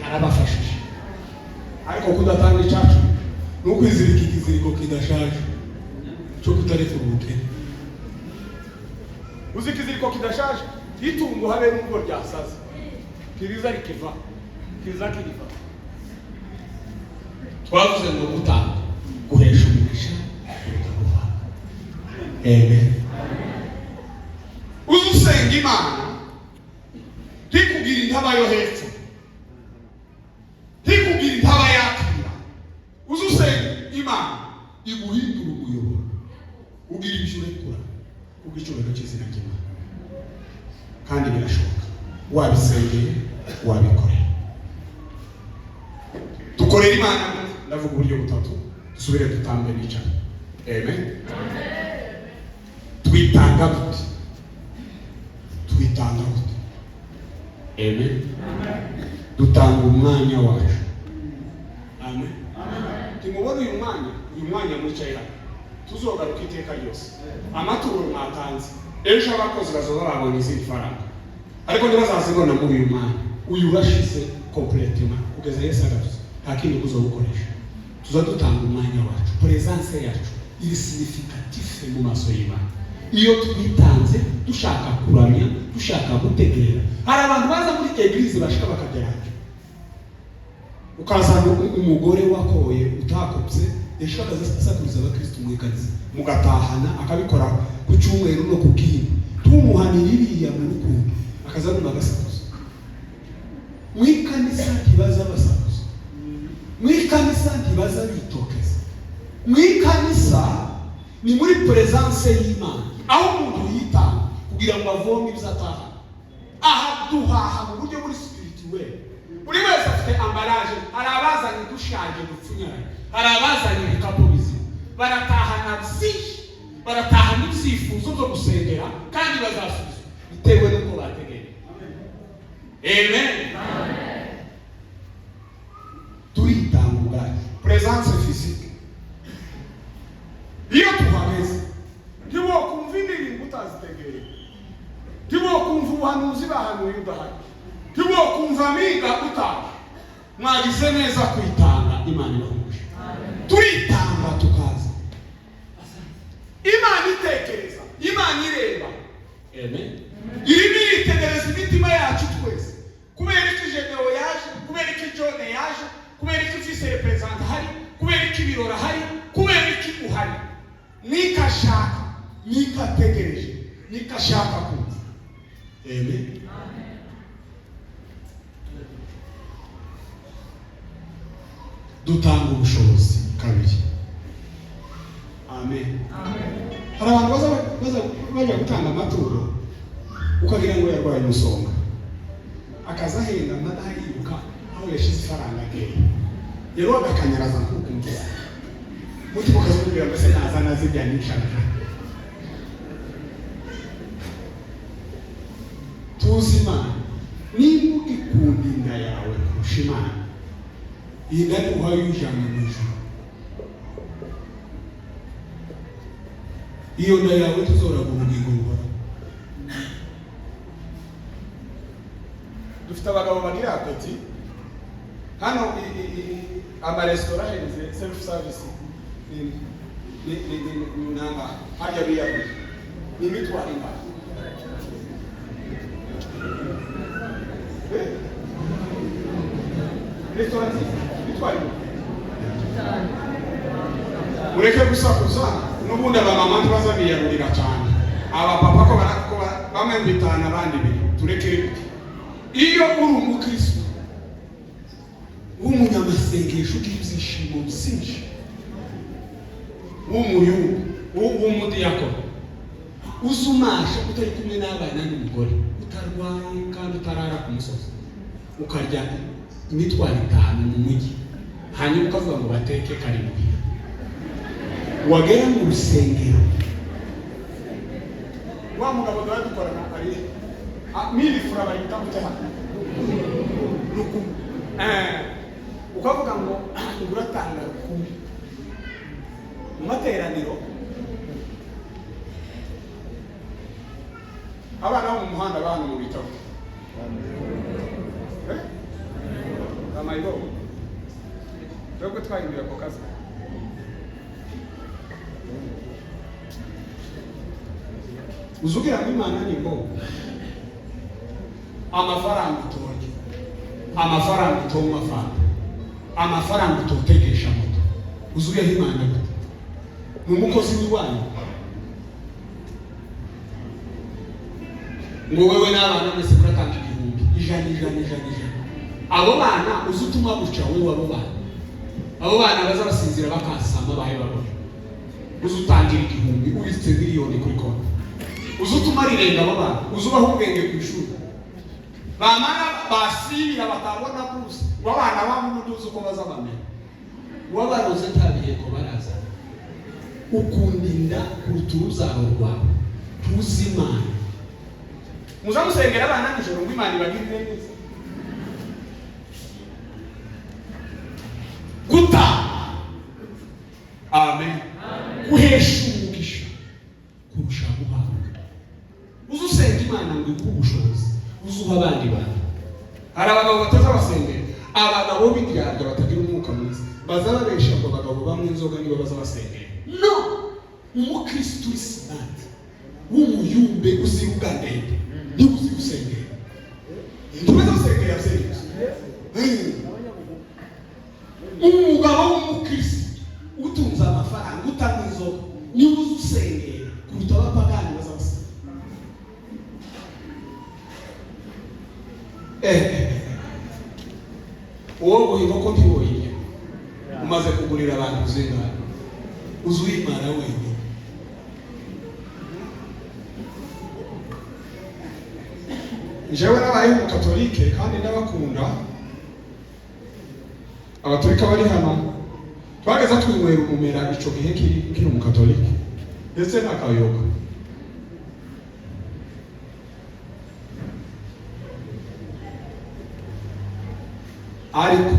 karabafashije. Ariko kudatanga icacumi n'ukwizirika ikiziriko kidashaje cyo kutareka ubukene. Uzikiziriko kidashaje itungo habe n'ubwo ryasaze. kiriza rikiva kiriza kiriva. Twavuze ngo gutanga guhesha umugisha uruha. Amen. Uzusenga Imana ntikubwira intaba yo hepfo, ntikubwira intaba yakira. Uzusenga Imana iguhindura umuyoboro, ugira ibyo urekura kubw'icyubahiro cy'izina ry'Imana, kandi birashoboka. Wabisengeye, wabikorera. Dukorera Imana, ndavuga uburyo butatu. Dusubire dutambe bicara. Amen. Twitanga gute? Twitanga gute? Amen. Dutanga umwanya wacu. Amen. Timubona uyu mwanya mwicaye hano. Tuzogaruka iteka ryose. Amaturo mwatanze, ejo abakozi bazoba babona izindi faranga. Ariko ntibazazibona muri uyu mwanya. Uyu urashize completement kugeza Yesu agaruka. Nta kindi kuzobukoresha. Tuzadutanga umwanya wacu. Presence yacu iri significative mu maso y'Imana. Iyo twitanze dushaka kuramya, dushaka gutegera. Hari abantu baza muri eglise bashika bakageranya. Ukazana umugore wakoye utakopse, yashaka asakuriza abakristo mu ikanisa. Mugatahana akabikora ku cyumweru no ku bw'indi. Tumuhanira iriya mu rukundo. Akazana agasakuza. Mu ikanisa ntibaza abasakuza. Mu ikanisa ntibaza bitokeza. Mu ikanisa ni muri presence y'Imana. Aho umuntu yitanga kugira ngo avome ibyo ataha. Aha duhaha mu buryo muri spirituel. Buri wese afite ambaraje. Hari abazanye dushaje dupfunyara. Hari abazanye ibikapu bizima. Baratahana byinshi. Baratahana ibyifuzo byo gusengera kandi bazasubiza bitewe n'uko bategereje. Amen. Turitanga ubwacu. Presence physique. Iyo tuhageze ntiwokumva indirimbo utazitegereye, ntiwokumva ubuhanuzi bahanuye udahari, ntiwokumva amiga utaje. Mwagize neza kwitanga, Imana irahuje. Turitanga tukaza. Imana itekereza, Imana ireba. Amen. Irimo iritegereza imitima yacu twese. Kubera ko Gedeon yaje, kubera ko John yaje, kubera ko Vice Represent hari, kubera ko ibirora hari, kubera ko uhari. Nikashaka, nikategereje, nikashaka kumva. Amen. Dutanga ubushobozi kabiri. Amen. Hari abantu baza gutanga amaturo ukagira ngo yarwaye umusonga, akaza henda amadaha yibuka aho yashize ifaranga ageye, rero agakanyaraza nk'ukumvise mutima ukazumubwira ngo se naza nazibya n'inshaka. Tuzi Imana, niba ugikunda inda yawe kurusha Imana, iyi nda ni uhaye ujyana mu ijuru. Iyo nda yawe tuzoraga ubugingo buhoraho. Dufite abagabo bagira apeti hano, amaresitora ahenze self service ni nanga hajya biyabuye ni mitwaro ingana. Restaurant mitwaro ureke gusakuza n'ubundi abamama ntibaza biyarurira cyane. Abapapa ko barakora bamwe bitana abandi biri, tureke ibiti. Iyo uri umukristo w'umunyamasengesho ugira ibyishimo byinshi, w'umuyubu, w'umudiyakoni, uzumasha utari kumwe n'abana n'umugore, utarwaye kandi utarara ku musozi, ukarya imitwaro 5 mu mujyi, hanyuma ukavuga ngo bateke karindwi, wagera mu rusengero wa mugabo dukorana ari mili fura bayita mutaha nuko ukavuga ngo uratanga ku materaniro. Abana bo mu muhanda abantu mu bitabo amayibo rero twahinduye ako kazi. Uzugira ngo Imana ni ngo amafaranga utoye amafaranga utoma fanta, amafaranga utotegesha moto, uzuyeho Imana gute? Ni umukozi w'iwanyu ngo wewe n'abana mwese muratanga igihumbi, ijana. Abo bana uzutuma guca wowe abo bana baza basinzira bakasama bahe babona, uzutangira igihumbi ubitse miliyoni kuri konti, uzutuma rirenga abo bana, uzubaho ubwenge ku ishuri, bamara basibira batabona kuruse, wabana bamuduze uko bazabamenya, wabaroze tabiye ko baraza, ukundinda kurutuzaro rwawe tuzimana. Muzamusengera abana nijoro ngo Imana ibagirire neza. Guta. Amen. Guhesha umugisha kurusha guhabwa. Uzusenga Imana ngo iguhe ubushobozi, uzuha abandi bantu. Hari abagabo batazabasengera, abagabo b'indyarya batagira umwuka mwiza, bazababesha ngo abagabo bamwe inzoga nibo bazabasengera. No, umukristo w'Imana w'umuyumbe uziruga ndende niba uzi gusengera, ntumaze gusengera byose. Umugabo w'umukristo utunze amafaranga utanga inzoga niba uzi usengera kuruta abapagani bazabasengera. Uwo guhinga ko ntiwoyiye umaze kugurira abantu uzengana uzuyimara wenyine. Jewe nabaye umukatolike kandi ndabakunda. Abatolika bari hano twageza twinywera umumera ico gihe kiri umukatolike ndetse n'akayoga. Ariko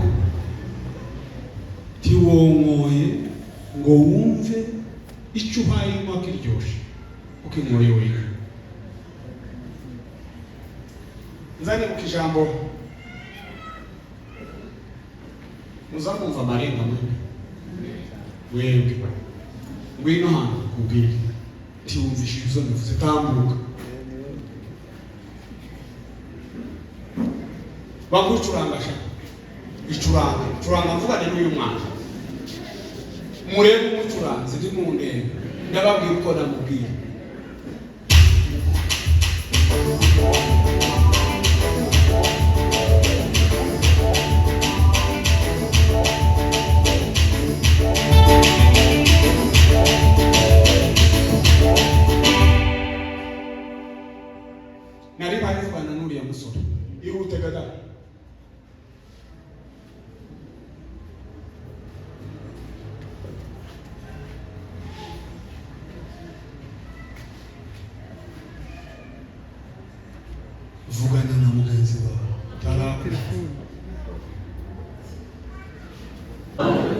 tiwongoye ngo wumve icyo uhaye umwaka iryoshe ukinyoye wenyine. Nzani ku kijambo muzamumva marenga wewe ngwino hano kubwira tiwumvishe izo mvuze tambuka bagucurangasha icuranga mvuga n'uyu mwana murebe umucuranzi ndi mu ndende ndababwira uko namubwira. Nari bari kubana n'uriya musore ihute gada. Vugana na mugenzi wawe tarakura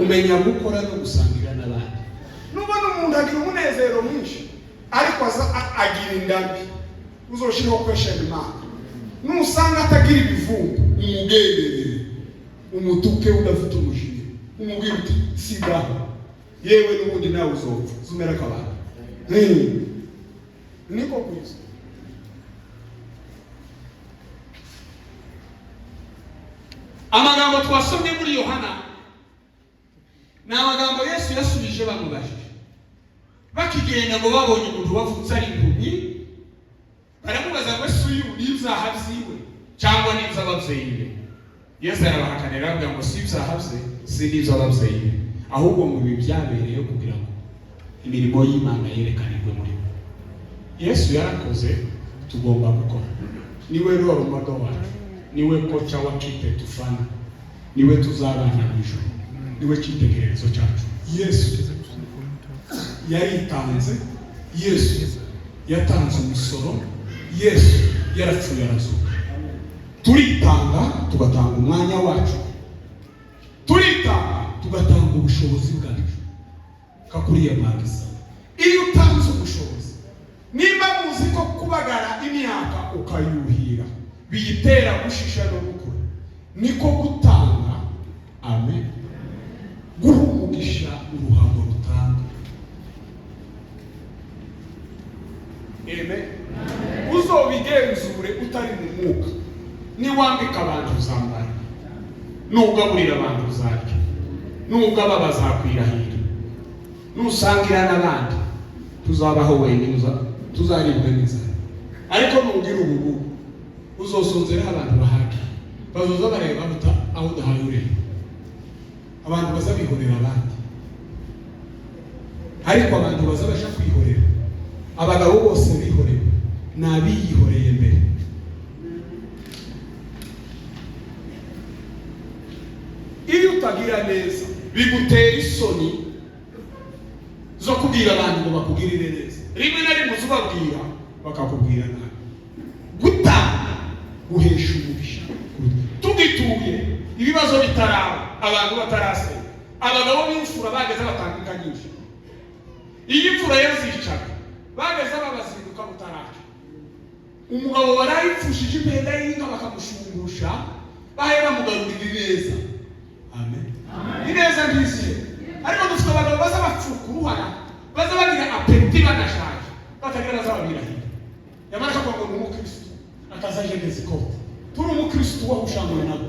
umenya gukora no gusangira n'abandi. Nubona umuntu agira umunezero mwinshi ariko agira indambi uzoshiraho kweshema Imana. Nusanga atagira ibivumbu umugenderere umutuke udafite umujinya umubwira uti sigaho yewe n'ubundi nawe uzopfa zumera kabana. Niko kwiza. Amagambo twasomye muri Yohana ni amagambo Yesu yasubije bamubajije bakigenda ngo babonye umuntu wavutse ari impumyi, baramubaza ngo ese uyu ni ibyaha byiwe cyangwa ni iby'ababyeyi be? Yesu arabahakanira avuga ngo si ibyaha bye si n'iby'ababyeyi be, ahubwo ngo ibi byabereyeho kugira ngo imirimo y'Imana yerekanirwe muri we. Yesu yarakoze, tugomba gukora. Niwe rero umugabo wacu, niwe kocha wa kipe tufana, niwe tuzabana mu ijuru, niwe cyitegererezo cyacu. Yesu yaritanze, Yesu yatanze umusoro, Yesu yarapfuye arazuka. Turitanga tugatanga umwanya wacu, turitanga tugatanga ubushobozi bwacu kakuriye magiza. Iyo utanze ubushobozi, nimba muzi ko kubagara imyaka ukayuhira biyitera gushisha no gukura, niko gutanga. Amen. Guha umugisha uruhango rutanga. Amen. Uzobigenzure utari mu mwuka, niwambika abantu uzambara, nugaburira abantu uzarya, nugaba bazakwirahira, nusangira n'abandi tuzabaho wenyine, tuzaribwa n'inzara. Ariko nugira ubugu uzosonzera abantu bahaki, bazoza bareba buta aho udahaye ureba, abantu bazabihorera abandi. Ariko abantu bazabasha kwihorera, abagabo bose bihorera n'abiyihoreye mbere. Iyo utagira neza bigutera isoni zo kubwira abantu ngo bakugirire neza. Rimwe na rimwe uzubabwira bakakubwira nabi. Gutanga guhesha umugisha. Tugituye ibibazo bitaraba, abantu batarasenga, abagabo b'imfura bageze batanga nyinshi. Iyi mfura yazicaga bageze babazinduka mutaraje. Umugabo warayipfushije impenda y'inka bakamushungusha, bahera mugarurira neza. Amen. Ineza ndiziye. Ariko dufite abagabo baza bapfuka uruhara, baza bagira apeti banashaje, batagira bazababirahira. Yamara ko ngo umukristo akazaje ngezikote. Turi umukristo wahushamwe nabo.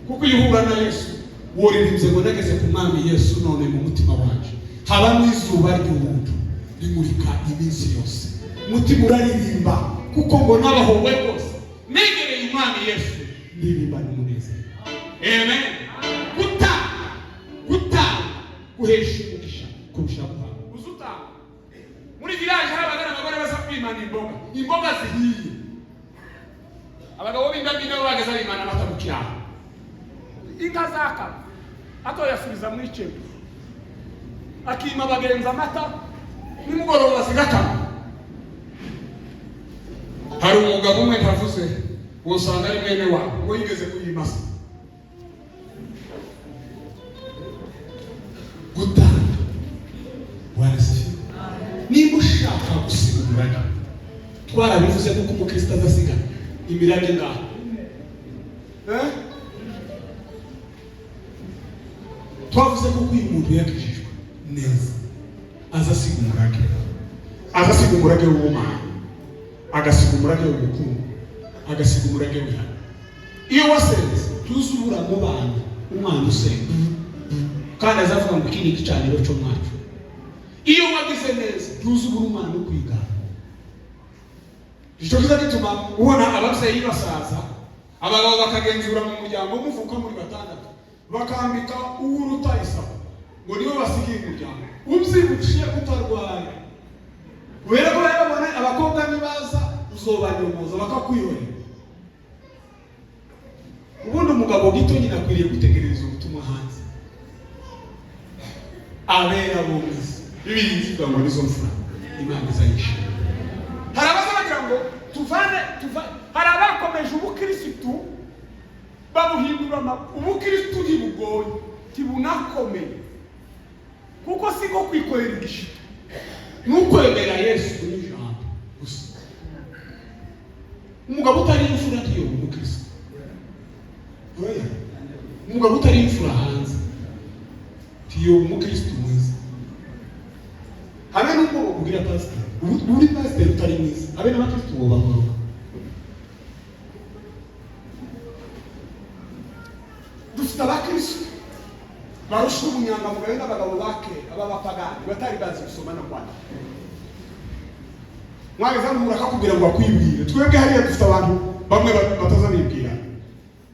Kuko ihura na Yesu, woririnze ngo nageze ku mwami Yesu none mu mutima wanje. Haba mwizuba ry'umuntu rimurika iminsi yose. Mutima uraririmba kuko ngo nabahowe bose. Negereye umwami Yesu ndirimba n'umunezero. Amen. Guhesha umugisha kurusha guhaha. Uzutanga muri village hari abagana abagore basa kwimana imboga zihiye. Abagabo b'indabyo nabo bageze bimana amata mu kiyaha. Inka zaka atoyasubiza muri cembe, akima bagenza amata nimugoroba zigakama. Hari umugabo umwe ntavuze wosanga ari mwene wabo ngo yigeze kuyimasa. Gutanga warasifi. Niba ushaka gusiga umurage, twarabivuze kuko umukristo adasiga imirage ngaho. Twavuze ko uyu muntu yakijijwe neza azasiga umurage, azasiga umurage w'ubumana, agasiga umurage w'ubukungu, agasiga umurage w'ihana. Iyo wasenze tuzubura mu bantu umwana usenga kandi azavuga ngo iki ni igicaniro cyo mwacu. Iyo wagize neza tuzubura umwana ukwiga. Icyo kiza gituma ubona ababyeyi basaza, abagabo bakagenzura mu muryango muvuka muri batandatu, bakambika uwuruta Isaka ngo niwe basigiye umuryango. Ubyibushye utarwaye kubera ko yarabona abakobwa nibaza uzobanyomoza bakakwihorera. Ubundi umugabo gito nyine akwiriye gutegereza ubutumwa hanze. Abera bomisi ibinzi ngo nizo mfura Imana izayisha. Hari abazagira ngo tuvane hari abakomeje ubukristo babuhindura ubukristo ntibugoye tibunakomeye kuko siko kwikorera igishito nukwemera Yesu n'ijambo gusa. Umugabo utari imfura ntiyo umukristo. Umugabo utari imfura hanze tiyo umukristo mwiza. Habe nuko ubwira pastor uri pastor utari mwiza, habe n'abakristo bo bahoroka. Dufite abakristo barusha ubunyangamugayo n'abagabo bake abapagani batari bazi gusoma no kwandika. Mwageza n'umura akakubwira ngo akwibwire. Twebwe hariya dufite abantu bamwe batazabibwira,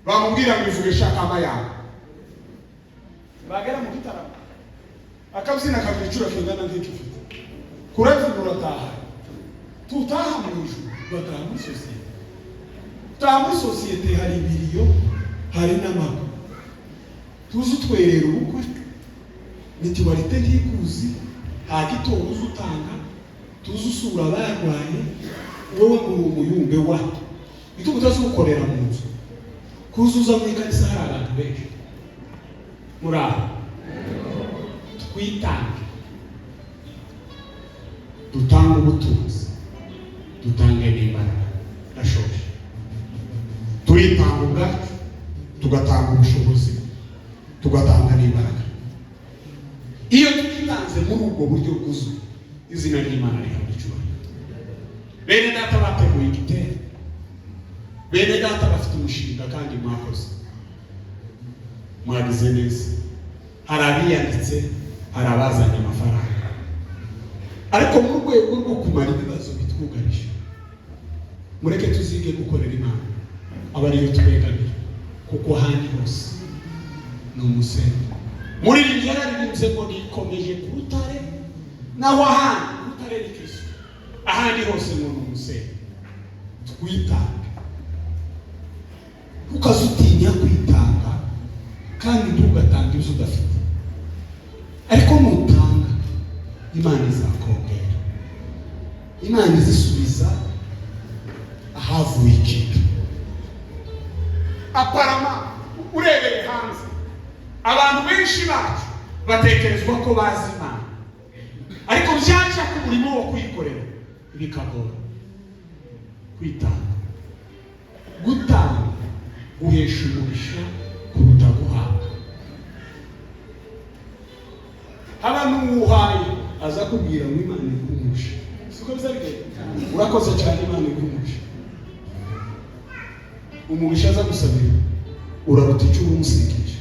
bamubwira ngo ivuge shaka amayaga, bagera mu gitaramo akabyina akagira icuro kingana nk'icyo ufite, kuravuna urataha. Tutaha mu ijuru, bataha muri sosiyete. Tutaha muri sosiyete hari ibiriyo, hari n'amago. Tuzi utwerera ubukwe, mituwarite ntikuzi, nta gitoro uzi utanga, tuzi usura abarwaye, wowe muri umuyumbe wato. Bitugu utazi gukorera mu nzu. Kuzuza mu ikanisa hari abantu benshi. Muri aho twitange, dutanga ubutunzi, dutange n'imbaraga nashoje. Turitanga ubwacu, tugatanga ubushobozi, tugatanga n'imbaraga. Iyo twitanze muri ubwo buryo bwuzuye, izina ry'Imana rihabwa icyubahiro. Bene data bateguye igitero, bene data bafite umushinga kandi mwakoze. mwagize neza. Hari abiyanditse, hari abazanye amafaranga, ariko mu rwego rwo kumara ibibazo bitwugarije, mureke tuzige gukorera Imana, aba ariyo twegamira, kuko ahandi hose ni umusenyi. Muri iri gihe yararirimbye ngo nikomeje ku rutare, naho ahandi urutare ni Kristo, ahandi hose ngo ni umusenyi. Twitange, ukazutinya kwitanga, kandi ntugatange ibyo udafite, ariko nutanga Imana izakongera, Imana izisubiza ahavuye ikintu. Aparama urebeye hanze, abantu benshi bacu batekerezwa ko bazi Imana, ariko byaca ku murimo wo kwikorera bikagora. Kwitanga, gutanga guhesha umugisha kuruta guhabwa. Abantu uhaye aza kubwira ngo Imana ikumusha, siko bizabigenda. Urakoze cyane, Imana ikumusha. Umugisha aza gusabira uraruta icyo umusikije.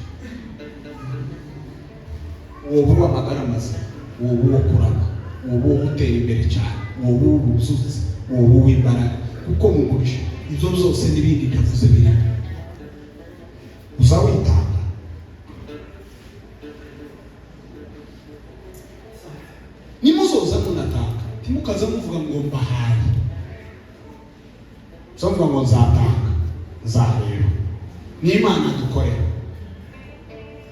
Wowe amagara mazima, wowe kurama, wowe utera imbere cyane, wowe ubuzutse, wowe w'imbaraga, kuko mu mugisha ibyo byose n'ibindi byavuze biri. Uzawitanga. Nimuzoza munatanga, timukaza muvuga ngo mbahaye, uzavuga ngo nzatanga, nzahera. Ni Imana dukorera,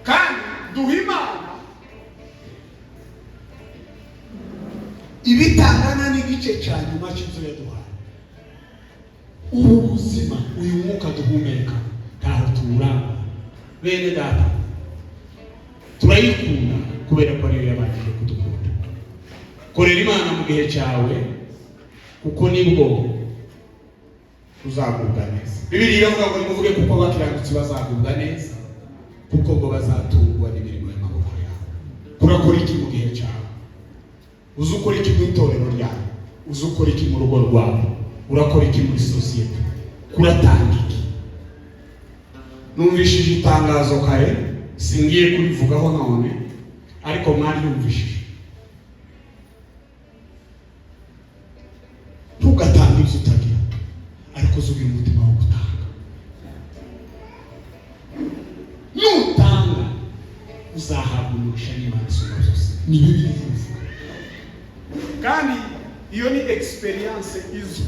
kandi duha Imana ibitangana n'igice cya nyuma cy'ibyo yaduhaye. Ubu buzima, uyu mwuka duhumeka ntaho tuwuranga. Bene data, turayikunda kubera ko ariyo yabashije kudukunda. Korera Imana mu gihe cyawe, kuko nibwo uzagubwa neza. Bibiliya iravuga ngo nimuvuge kuko abakiranutsi bazagubwa neza, kuko ngo bazatungwa n'imirimo y'amaboko yawe. Urakora iki mu gihe cyawe? Uzi ukora iki mu itorero ryawe? Uzi ukora iki mu rugo rwawe? Urakora iki muri sosiyete? Kuratanga iki? Numvishije itangazo kare, singiye kurivugaho none, ariko mwari yumvishije. Ntugatanga ibyo utagira, ariko uzugira umutima wo gutanga. Nutanga uzahabwa umugisha n'Imana isumba byose. Ni Bibiliya ivuga, kandi iyo ni experience izo.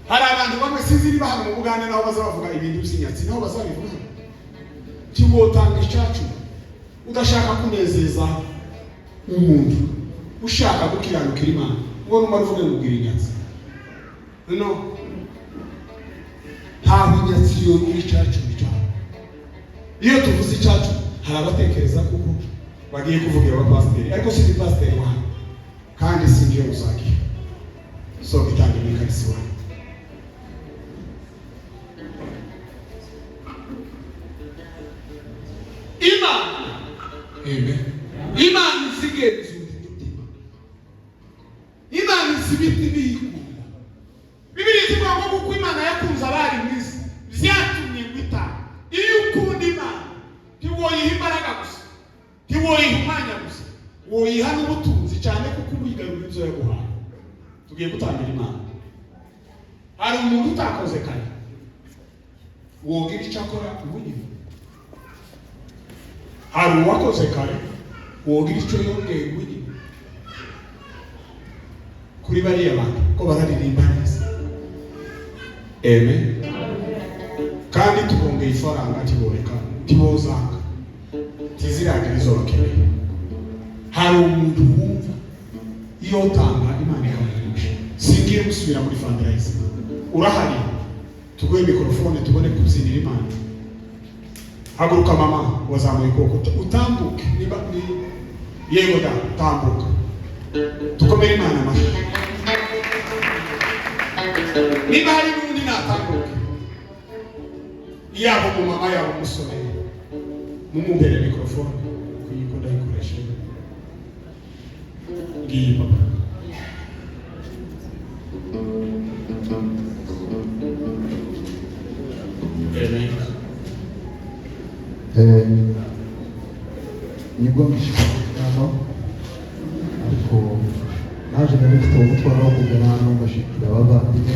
Hari abantu bamwe sinzi niba hano mu Bugande naho bazavuga ibintu by'inyatsi, naho bazabivuga kimotanga icyacu, udashaka kunezeza umuntu, ushaka gukiranukira Imana, ngo numara uvuge ngo ubwira inyatsi. No, ntabwo inyatsi yo ni icyacu cyane. Iyo tuvuze icyacu, hari abatekereza kuko bagiye kuvugira abapasiteri, ariko si pasiteri wanyu, kandi singiye uzagira. So bitanga imikarisi wanyu. Imana, amen. Imana isigenzura imitima. Imana isibiti biyikunda. Bibiliya ivuga ngo kuko Imana yakunze abari mu isi, byatumye ngwitanga. Iyo ukunda Imana, ntiwoyiha imbaraga gusa, ntiwoyiha umwanya gusa, woyiha n'ubutunzi cyane, kuko ubigarura ibyo yaguhaye. Tugiye gutangira Imana. Hari umuntu utakoze kare, wogira icyo akora ubunyine. Hari uwakoze kare, wogira icyo yongeye ubunyine. Kuri bariya bantu ko bararirimba neza, amen. Kandi tubongeye ifaranga tiboreka, tibozanga, tiziragira izo bakeneye. Hari umuntu wumva iyo utanga Imana ikamugisha. Singiye gusubira muri fundraising. Urahari, tuguhe mikrofone tubone kubyinira Imana. Haguruka mama, wazamuye ukuboko, utambuke. Niba yego da, tambuka. Tukomere Imana amashyi. Niba hari n'undi natambuke, yaba umumama yaba umusore, mumumbere mikrofone kuyiko ndayikoresha. Ngiye papa. Amen. nibwo mbishimira hano ariko naje nari mfite umutwaro wo kugana hano ngashikira abavandimwe